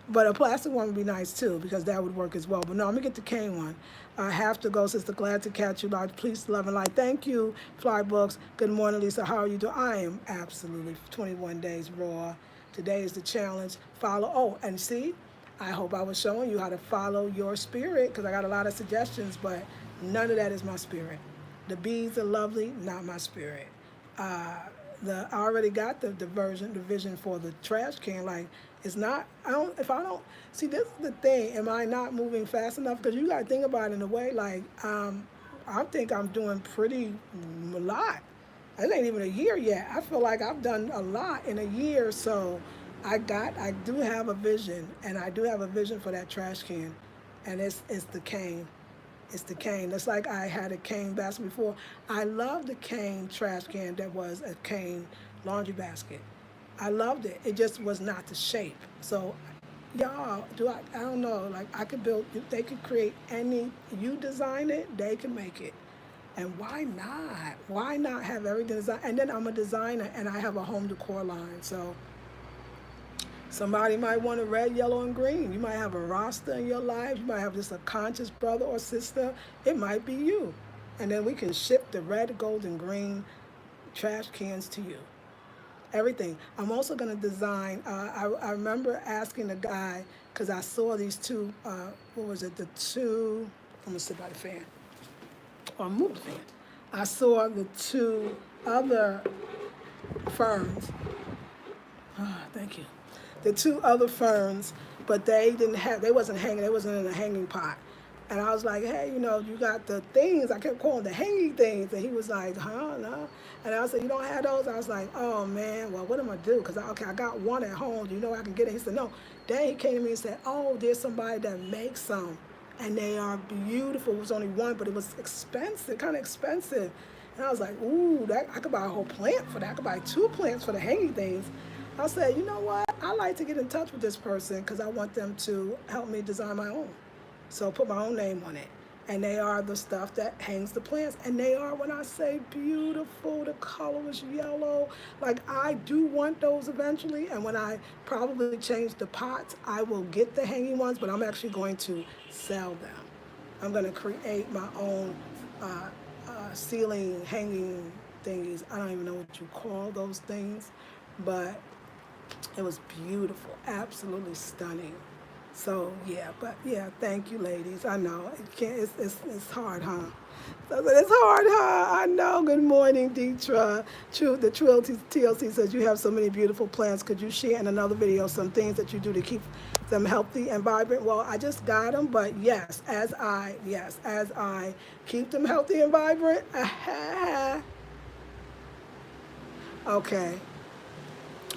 But a plastic one would be nice too, because that would work as well. But no, I'm gonna get the cane one. I have to go, sister. Glad to catch you. Large, peace, love, and light. Thank you, Fly Books. Good morning, Lisa. How are you doing? I am absolutely 21 days raw. Today is the challenge. Follow. Oh, and see, I hope I was showing you how to follow your spirit, because I got a lot of suggestions, but none of that is my spirit. The bees are lovely, not my spirit. I already got the vision for the trash can. Like, it's not, see, this is the thing, am I not moving fast enough? Because you got to think about it in a way, like, I think I'm doing pretty a lot. It ain't even a year yet. I feel like I've done a lot in a year. So I do have a vision, and I do have a vision for that trash can, and it's the cane. It's the cane. It's like I had a cane basket before. I love the cane trash can that was a cane laundry basket. I loved it. It just was not the shape. So y'all, I don't know. Like I could build. They could create any. You design it, they can make it. And why not? Why not have everything designed? And then I'm a designer, and I have a home decor line. So somebody might want a red, yellow, and green. You might have a roster in your life. You might have just a conscious brother or sister. It might be you. And then we can ship the red, gold, and green trash cans to you. Everything. I'm also going to design, I remember asking the guy, because I saw these two, what was it, the two, I'm going to sit by the fan, or move the fan. I saw the two other ferns. Thank you. The two other ferns, but they wasn't hanging, they wasn't in a hanging pot. And I was like, hey, you got the things, I kept calling the hanging things. And he was like, huh, no. And I said, you don't have those? I was like, oh man, well, what am I gonna do? Because I got one at home, I can get it? He said, no. Then he came to me and said, oh, there's somebody that makes some. And they are beautiful. It was only one, but it was expensive, kind of expensive. And I was like, ooh, I could buy a whole plant for that. I could buy 2 plants for the hanging things. I said, you know what? I like to get in touch with this person because I want them to help me design my own. So put my own name on it. And they are the stuff that hangs the plants. And they are, when I say beautiful, the color is yellow. Like I do want those eventually. And when I probably change the pots, I will get the hanging ones, but I'm actually going to sell them. I'm going to create my own ceiling hanging thingies. I don't even know what you call those things, but it was beautiful, absolutely stunning. So thank you, ladies. I know it's hard, huh? It's hard, huh? I know. Good morning, Deetra. The Trill TLC says you have so many beautiful plants. Could you share in another video some things that you do to keep them healthy and vibrant? Well, I just got them, but yes, as I keep them healthy and vibrant. Okay.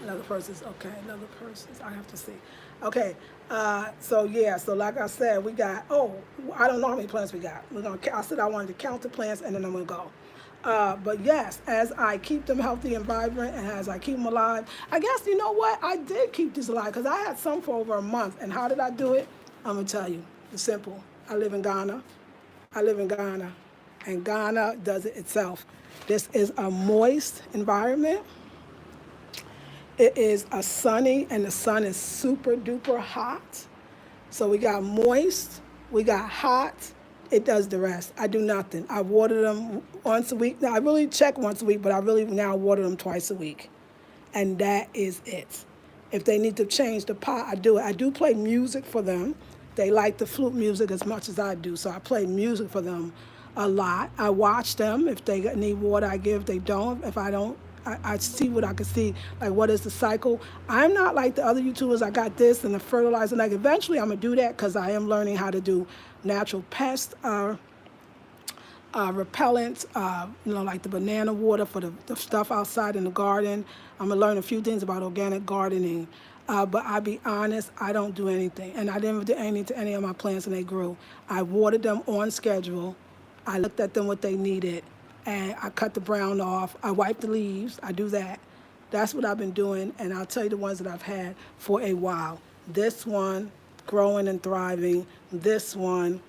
Another person's, I have to see. Okay, so like I said, we got, I don't know how many plants we got. I said I wanted to count the plants and then I'm gonna go. But yes, as I keep them healthy and vibrant and as I keep them alive, I guess, you know what? I did keep these alive because I had some for over a month. And how did I do it? I'm gonna tell you, it's simple. I live in Ghana, and Ghana does it itself. This is a moist environment. It is a sunny, and the sun is super duper hot. So we got moist, we got hot. It does the rest. I do nothing. I water them once a week. Now, I really check once a week, but I really now water them twice a week. And that is it. If they need to change the pot, I do it. I do play music for them. They like the flute music as much as I do, so I play music for them a lot. I watch them. If they need water, I give. If they don't, if I don't, I see what I can see, like what is the cycle. I'm not like the other YouTubers, I got this and the fertilizer. Like eventually I'm going to do that because I am learning how to do natural pest repellents, like the banana water for the stuff outside in the garden. I'm going to learn a few things about organic gardening. But I'll be honest, I don't do anything. And I didn't do anything to any of my plants and they grew. I watered them on schedule. I looked at them what they needed. And I cut the brown off. I wipe the leaves. I do that. That's what I've been doing. And I'll tell you the ones that I've had for a while. This one, growing and thriving. This one,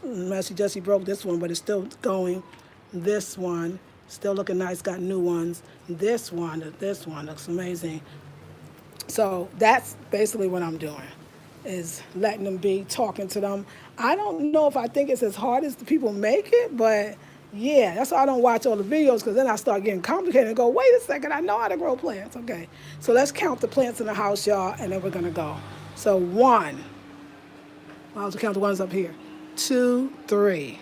Messy Jessie broke this one, but it's still going. This one, still looking nice, got new ones. This one looks amazing. So that's basically what I'm doing, is letting them be, talking to them. I don't know if I think it's as hard as the people make it, but yeah, that's why I don't watch all the videos, because then I start getting complicated and go, wait a second, I know how to grow plants. Okay, so let's count the plants in the house, y'all, and then we're going to go. So 1, I'll also count the ones up here. 2, 3,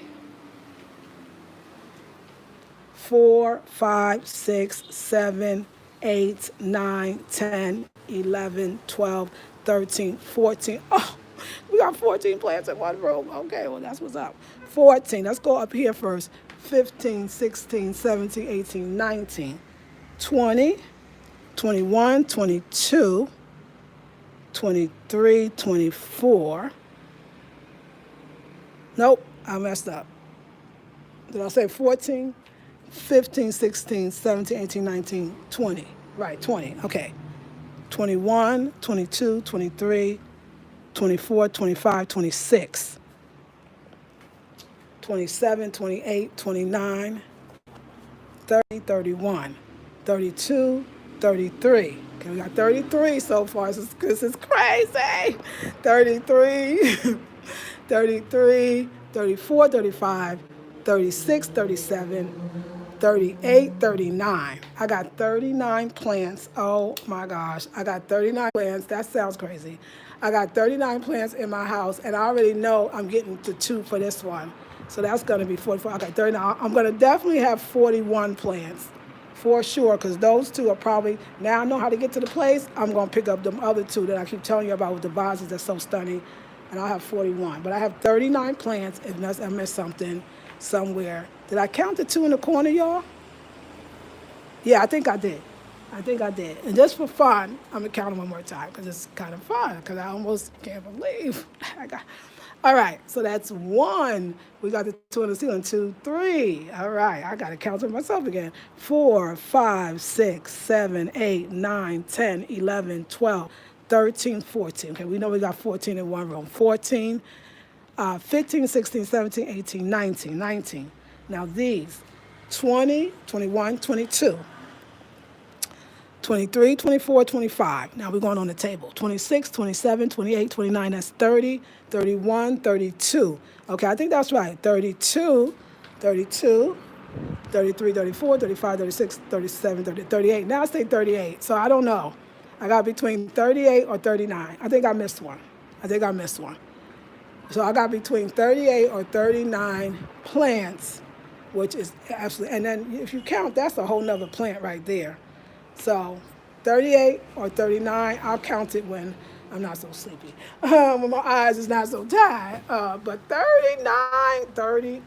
4, 5, 6, 7, 8, 9, 10, 11, 12, 13, 14. Oh, we got 14 plants in one room. Okay, well, that's what's up. 14. Let's go up here first. 15, 16, 17, 18, 19, 20, 21, 22, 23, 24. Nope, I messed up. Did I say 14? 15, 16, 17, 18, 19, 20. Right, 20. Okay. 21, 22, 23, 24, 25, 26, 27, 28, 29, 30, 31, 32, 33. Okay, we got 33 so far. This is crazy. 33, 33, 34, 35, 36, 37, 38, 39. I got 39 plants. Oh my gosh. I got 39 plants. That sounds crazy. I got 39 plants in my house, and I already know I'm getting to 2 for this one. So that's going to be 44. I got 39. I'm going to definitely have 41 plants for sure, because those 2 are probably, now I know how to get to the place. I'm going to pick up them other 2 that I keep telling you about with the vases that's so stunning, and I'll have 41. But I have 39 plants, unless I missed something somewhere. Did I count the 2 in the corner, y'all? Yeah, I think I did. And just for fun, I'm going to count them one more time because it's kind of fun, because I almost can't believe I got. All right, so that's 1. We got the 2 on the ceiling. 2, 3. All right, I got to count it myself again. 4, 5, 6, 7, 8, 9, 10, 11, 12, 13, 14. Okay, we know we got 14 in one room. 14, 15, 16, 17, 18, 19. Now these, 20, 21, 22. 23, 24, 25. Now we're going on the table. 26, 27, 28, 29. That's 30, 31, 32. Okay, I think that's right. 32, 33, 34, 35, 36, 37, 30, 38. Now I say 38. So I don't know. I got between 38 or 39. I think I missed one. So I got between 38 or 39 plants, which is absolutely, and then if you count, that's a whole nother plant right there. So 38 or 39, I'll count it when I'm not so sleepy, when my eyes is not so tired. But 39, 30,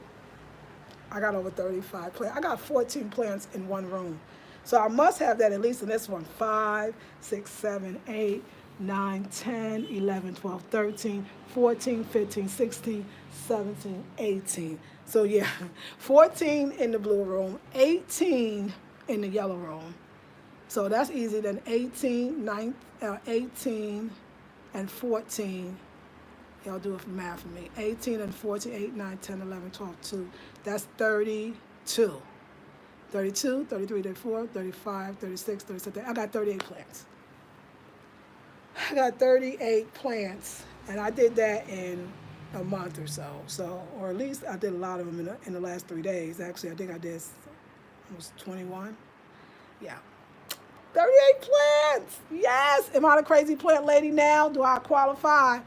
I got over 35 plants. I got 14 plants in one room. So I must have that at least in this one. 5, 6, 7, 8, 9, 10, 11, 12, 13, 14, 15, 16, 17, 18. So yeah, 14 in the blue room, 18 in the yellow room. So that's easy. Then 18, 18 and 14. Y'all do it for math for me. 18 and 14, 8, 9, 10, 11, 12, 2. That's 32. 32, 33, 34, 35, 36, 37. I got 38 plants. I got 38 plants, and I did that in a month or so. So, or at least I did a lot of them in the last 3 days. Actually, I think I did almost 21. Yeah. 38 plants. Yes. Am I the crazy plant lady now? Do I qualify?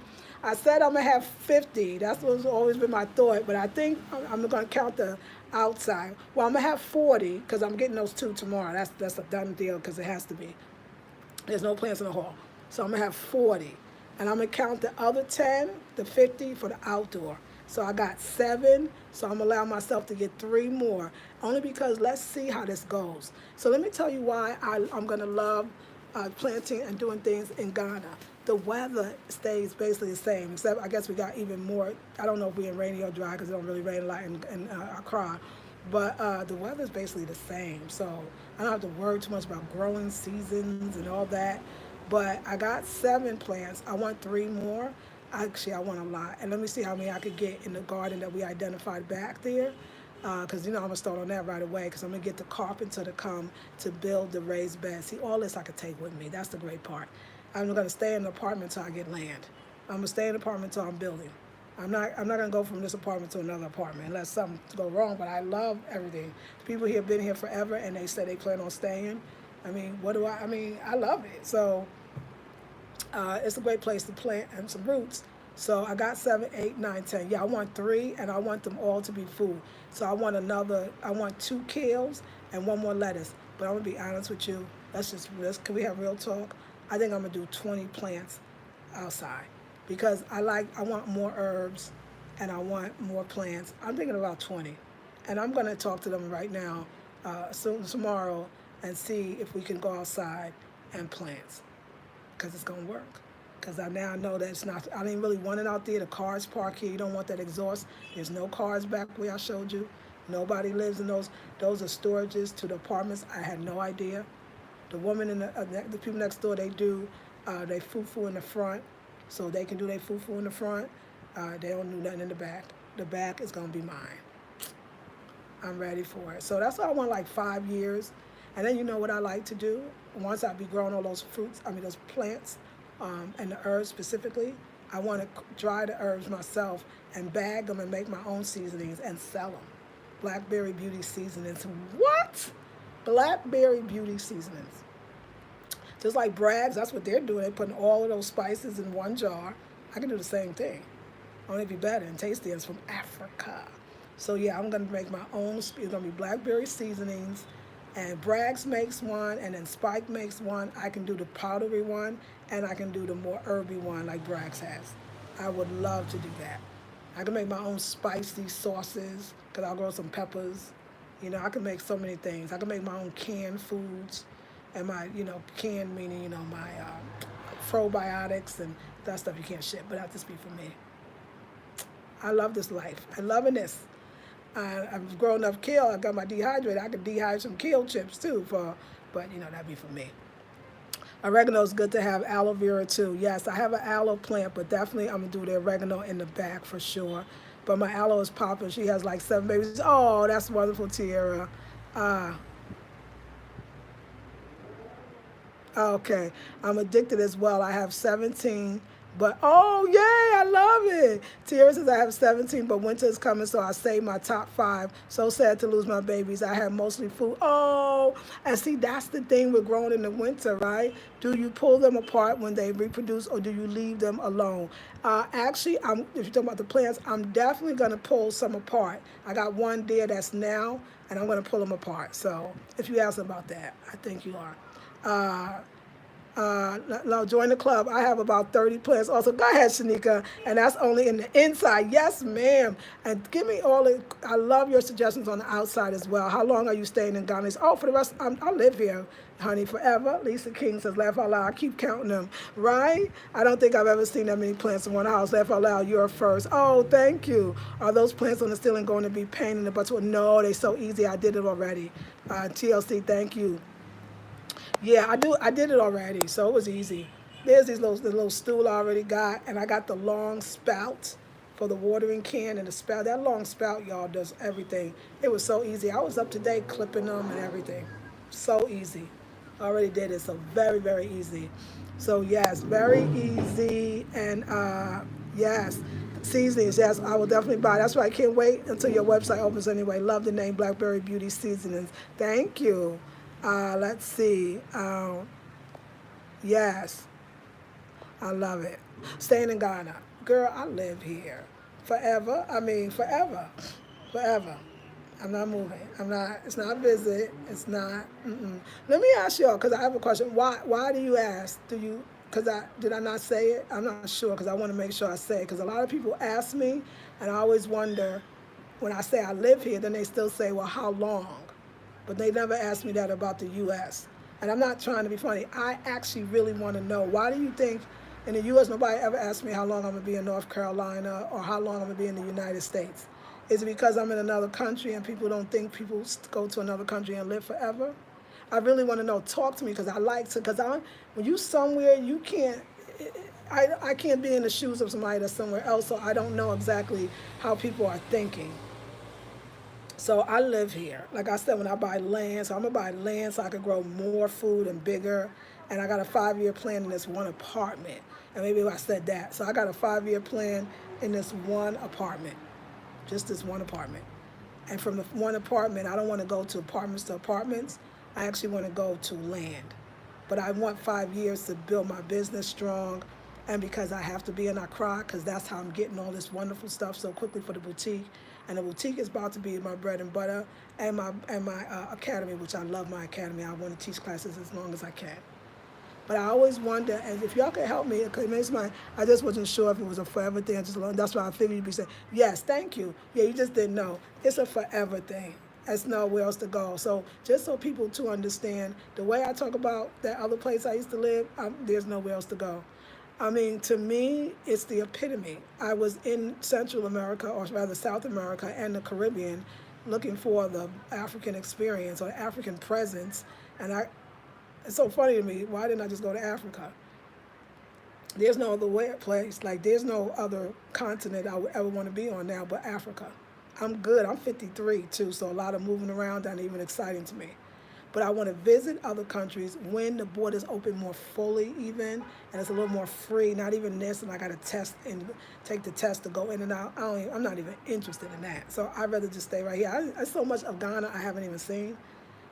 I said I'm going to have 50. That's what's always been my thought. But I think I'm going to count the outside. Well, I'm going to have 40 because I'm getting those 2 tomorrow. That's a done deal because it has to be. There's no plants in the hall. So I'm going to have 40. And I'm going to count the other 10, the 50 for the outdoor. So I got 7, so I'm going to allow myself to get 3 more, only because let's see how this goes. So let me tell you why I'm going to love planting and doing things in Ghana. The weather stays basically the same, except I guess we got even more. I don't know if we're in rainy or dry because it don't really rain a lot in Accra. But the weather's basically the same, so I don't have to worry too much about growing seasons and all that. But I got 7 plants. I want 3 more. Actually, I want a lot. And let me see how many I could get in the garden that we identified back there. Because, I'm going to start on that right away because I'm going to get the carpenter to come to build the raised bed. See, all this I could take with me. That's the great part. I'm going to stay in the apartment until I get land. I'm going to stay in the apartment until I'm building. I'm not going to go from this apartment to another apartment unless something go wrong, but I love everything. People here have been here forever, and they say they plan on staying. I mean, I love it. So it's a great place to plant and some roots. So I got 7, 8, 9, 10. Yeah, I want 3, and I want them all to be food. So I want 2 kales and 1 more lettuce. But I'm going to be honest with you. Can we have real talk? I think I'm going to do 20 plants outside because I want more herbs. and I want more plants. I'm thinking about 20, and I'm going to talk to them right now, soon tomorrow, and see if we can go outside and plant, because it's going to work. Because I now know that it's not, I didn't really want it out there. The cars park here. You don't want that exhaust. There's no cars back where I showed you. Nobody lives in those. Those are storages to the apartments. I had no idea. The woman in the people next door, they do they foo-foo in the front, so they can do their foo-foo in the front. They don't do nothing in the back. The back is going to be mine. I'm ready for it. So that's why I want like 5 years. And then you know what I like to do? Once I be growing all those fruits, those plants, and the herbs specifically, I want to dry the herbs myself and bag them and make my own seasonings and sell them. Blackberry beauty seasonings. What? Blackberry beauty seasonings. Just like Bragg's, that's what they're doing. They're putting all of those spices in one jar. I can do the same thing. Only be better and tastier. It's from Africa. So yeah, I'm gonna make my own. It's gonna be blackberry seasonings, and Bragg's makes one, and then Spike makes one. I can do the powdery one, and I can do the more herby one like Bragg's has. I would love to do that. I can make my own spicy sauces, because I'll grow some peppers. I can make so many things. I can make my own canned foods, and my, canned meaning, my probiotics and that stuff you can't ship, but that just be for me. I love this life. I'm loving this. I've grown up kale. I got my dehydrated. I could dehydrate some kale chips too, but that'd be for me. Oregano is good to have. Aloe vera too. Yes, I have an aloe plant, but definitely I'm gonna do the oregano in the back for sure. But my aloe is popping. She has like 7 babies. Oh, that's wonderful, Tierra. Okay, I'm addicted as well. I have 17, but oh yay, I love it. Tierra says I have 17, but winter is coming, so I save my top 5. So sad to lose my babies. I have mostly food. Oh, and see, that's the thing with growing in the winter, right? Do you pull them apart when they reproduce, or do you leave them alone? Actually, if you're talking about the plants, I'm definitely gonna pull some apart. I got one there that's now, and I'm gonna pull them apart. So if you ask about that, I think you are. No, join the club. I have about 30 plants. Also, go ahead, Shanika. And that's only in the inside. Yes, ma'am. And give me all the, I love your suggestions on the outside as well. How long are you staying in Ghana? Oh, for the rest, I live here, honey, forever. Lisa King says, laugh out loud. I keep counting them, right? I don't think I've ever seen that many plants in one house. Laugh out loud, you're first. Oh, thank you. Are those plants on the ceiling going to be pain in the butt? No, they're so easy. I did it already. TLC, thank you. Yeah, I did it already, so it was easy. There's the little stool I already got, and I got the long spout for the watering can and the spout. That long spout, y'all, does everything. It was so easy. I was up to date clipping them and everything. So easy. I already did it, so very, very easy. So yes, very easy, and yes, seasonings. Yes, I will definitely buy. That's why I can't wait until your website opens anyway. Love the name Blackberry Beauty Seasonings. Thank you. Let's see. Yes, I love it. Staying in Ghana. Girl, I live here. Forever. Forever. Forever. I'm not moving. It's not a visit. It's not, Let me ask y'all, because I have a question. Why do you ask? Did I not say it? I'm not sure, because I want to make sure I say it. Because a lot of people ask me, and I always wonder, when I say I live here, then they still say, well, how long? But they never asked me that about the U.S. And I'm not trying to be funny. I actually really want to know, why do you think in the U.S. nobody ever asked me how long I'm going to be in North Carolina or how long I'm going to be in the United States? Is it because I'm in another country and people don't think people go to another country and live forever? I really want to know. Talk to me, because I like to, when you somewhere, you can't, I can't be in the shoes of somebody that's somewhere else, so I don't know exactly how people are thinking. So I live here. Like I said, when I buy land, so I'm going to buy land so I can grow more food and bigger. And I got a 5-year plan in this one apartment. And maybe I said that. So I got a 5-year plan in this one apartment. Just this one apartment. And from the one apartment, I don't want to go to apartments. I actually want to go to land. But I want 5 years to build my business strong. And because I have to be in Accra, because that's how I'm getting all this wonderful stuff so quickly for the boutique. And the boutique is about to be my bread and butter, and my academy, which I love my academy. I want to teach classes as long as I can. But I always wonder, and if y'all can help me, it makes my, I just wasn't sure if it was a forever thing. I just learned, that's why I figured you'd be saying, yes, thank you. Yeah, you just didn't know. It's a forever thing. There's nowhere else to go. So just so people to understand, the way I talk about that other place I used to live, there's nowhere else to go. I mean, to me, it's the epitome. I was in Central America, or rather South America and the Caribbean, looking for the African experience or African presence. And it's so funny to me, why didn't I just go to Africa? There's no other place, like there's no other continent I would ever want to be on now but Africa. I'm good, I'm 53 too, so a lot of moving around not even exciting to me. But I want to visit other countries when the borders open more fully even, and it's a little more free, not even this, and I got to test and take the test to go in and out. I'm not even interested in that. So I'd rather just stay right here. I so much of Ghana I haven't even seen,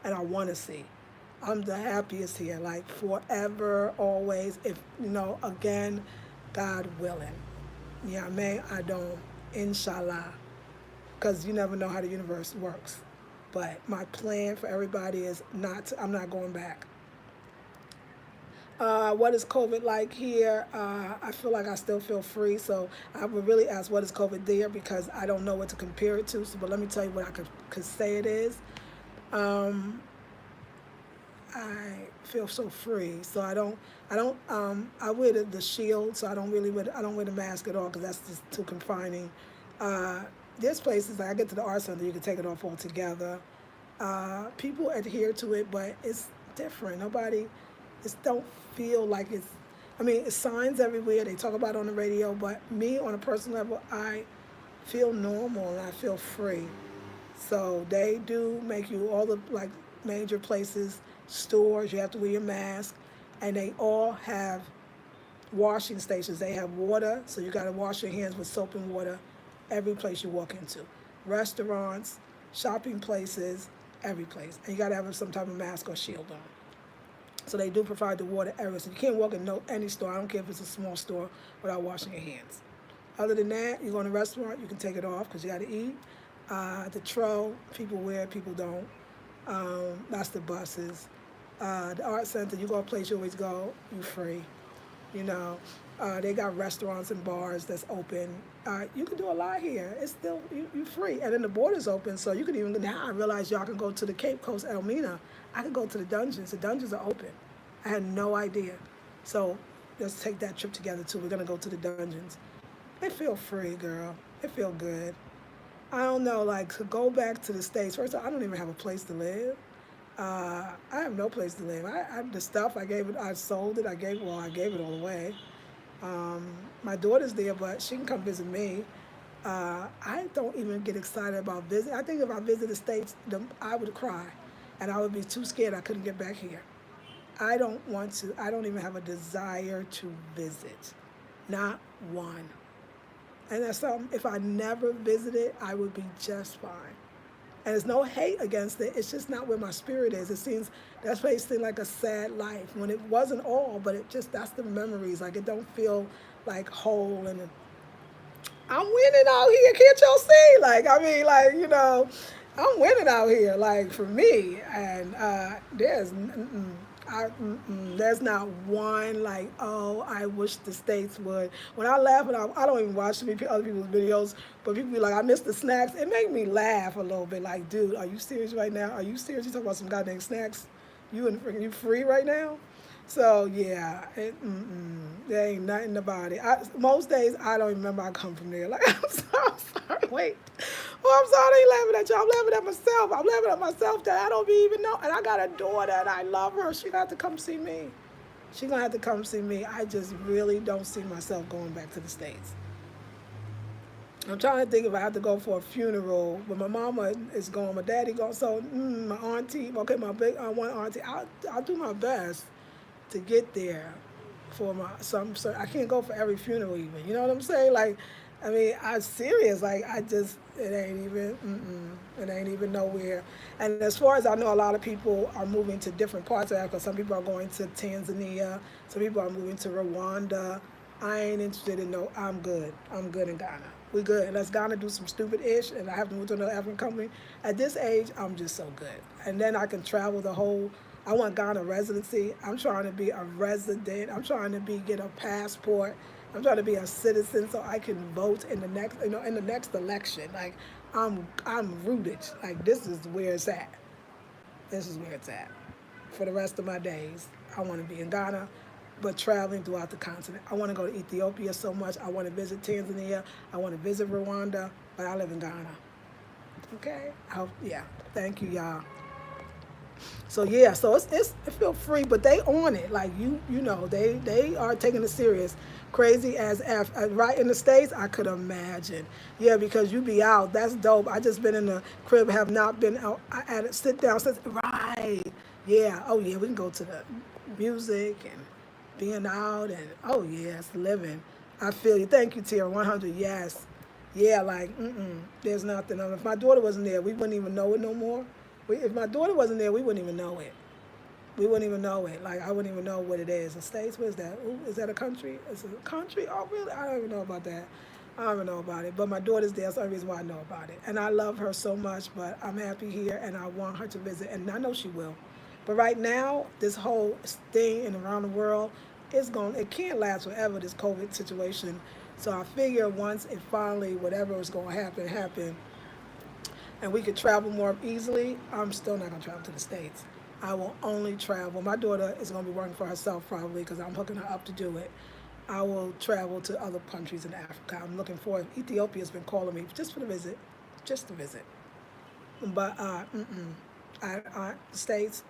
and I want to see. I'm the happiest here, like forever, always. If, again, God willing. Yeah, I don't, inshallah, because you never know how the universe works. But my plan for everybody is I'm not going back. What is COVID like here? I feel like I still feel free, so I would really ask what is COVID there because I don't know what to compare it to. So, but let me tell you what I could say it is. I feel so free, so I wear the shield, so I don't wear the mask at all because that's just too confining. There's places like I get to the art center, you can take it off altogether. People adhere to it, but it's different. Nobody, it don't feel like it's signs everywhere. They talk about it on the radio, but me on a personal level, I feel normal and I feel free. So they do make you all the like major places, stores, you have to wear your mask, and they all have washing stations. They have water, so you got to wash your hands with soap and water every place you walk into. Restaurants, shopping places, every place. And you got to have some type of mask or shield on. So they do provide the water everywhere. So you can't walk in any store, I don't care if it's a small store, without washing your hands. Other than that, you go in a restaurant, you can take it off because you got to eat. The tro, people wear it, people don't. That's the buses. The art center, you go a place you always go, you free. They got restaurants and bars that's open. You can do a lot here. It's still, you free. And then the border's open, so you can even, now I realize y'all can go to the Cape Coast, Elmina. I can go to the dungeons. The dungeons are open. I had no idea. So let's take that trip together too. We're going to go to the dungeons. It feel free, girl. It feel good. I don't know, like to go back to the States. First of all, I don't even have a place to live. I have no place to live. The stuff I gave it, I sold it. I gave it all away. My daughter's there, but she can come visit me. I don't even get excited about visiting. I think if I visit the States, I would cry, and I would be too scared I couldn't get back here. I don't want to. I don't even have a desire to visit, not one. And that's something. If I never visited, I would be just fine. And there's no hate against it. It's just not where my spirit is. It seems that place seemed like a sad life when it wasn't all, but that's the memories. Like it don't feel like whole. And I'm winning out here. Can't y'all see? I'm winning out here. Like for me, and there's not one like, oh, I wish the States would. When I laugh, and I don't even watch other people's videos, but people be like, I miss the snacks. It make me laugh a little bit. Like, dude, are you serious right now? Are you serious? You talking about some goddamn snacks? You free right now? So yeah, there ain't nothing about it. Most days I don't even remember I come from there. Like I'm so sorry. Wait. Oh, I'm sorry. I ain't laughing at you. I'm laughing at myself. I'm laughing at myself that I don't even know. And I got a daughter and I love her. She got to come see me. She gonna have to come see me. I just really don't see myself going back to the States. I'm trying to think if I have to go for a funeral, but my mama is going, my daddy going, so my auntie, okay, my big one auntie, I'll do my best to get there for so I can't go for every funeral even, you know what I'm saying? Like, I mean, I'm serious, like, it ain't even nowhere. And as far as I know, a lot of people are moving to different parts of Africa. Some people are going to Tanzania, some people are moving to Rwanda. I ain't interested in I'm good in Ghana. We good. Unless Ghana do some stupid-ish and I have to move to another African company. At this age, I'm just so good. And then I can travel the whole I want Ghana residency. I'm trying to be a resident. I'm trying to get a passport. I'm trying to be a citizen so I can vote in the next, in the next election. Like, I'm rooted. Like, this is where it's at. This is where it's at. For the rest of my days, I want to be in Ghana, but traveling throughout the continent. I want to go to Ethiopia so much. I want to visit Tanzania. I want to visit Rwanda, but I live in Ghana. Okay? Yeah. Thank you, y'all. So yeah, so it feel free, but they on it. Like they are taking it serious. Crazy as F. Right in the States, I could imagine. Yeah, because you be out. That's dope. I just been in the crib, have not been out. I had to sit down. Sit, right. Yeah. Oh yeah, we can go to the music and being out and oh yes, living. I feel you. Thank you, Tierra. 100. Yes. Yeah, like, there's nothing. If my daughter wasn't there, we wouldn't even know it no more. If my daughter wasn't there, we wouldn't even know it. We wouldn't even know it. Like, I wouldn't even know what it is. The States, what is that? Ooh, is that a country? It's a country? Oh, really? I don't even know about that. I don't even know about it. But my daughter's there. That's the only reason why I know about it. And I love her so much, but I'm happy here, and I want her to visit. And I know she will. But right now, this whole thing and around the world, it can't last forever, this COVID situation. So I figure once it finally, whatever is going to happen, and we could travel more easily, I'm still not going to travel to the States. I will only travel. My daughter is going to be working for herself probably because I'm hooking her up to do it. I will travel to other countries in Africa. I'm looking forward. Ethiopia's been calling me just for the visit, just to visit. But States,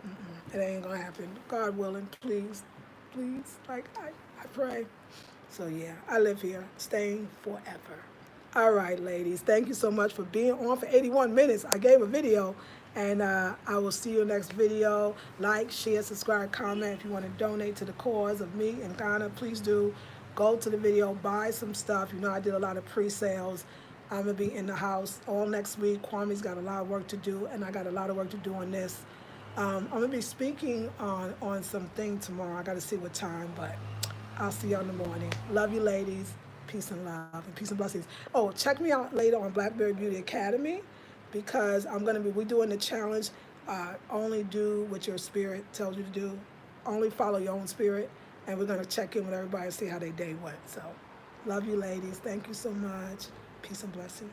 it ain't gonna happen. God willing, please, please. Like I pray. So yeah, I live here, staying forever. All right, ladies. Thank you so much for being on for 81 minutes. I gave a video, and I will see you next video. Like, share, subscribe, comment. If you want to donate to the cause of me and Ghana, please do. Go to the video, buy some stuff. I did a lot of pre-sales. I'm going to be in the house all next week. Kwame's got a lot of work to do, and I got a lot of work to do on this. I'm going to be speaking on something tomorrow. I got to see what time, but I'll see you in the morning. Love you, ladies. Peace and love and peace and blessings. Oh, check me out later on Blackberry Beauty Academy because we're doing the challenge. Only do what your spirit tells you to do. Only follow your own spirit. And we're going to check in with everybody and see how their day went. So, love you, ladies. Thank you so much. Peace and blessings.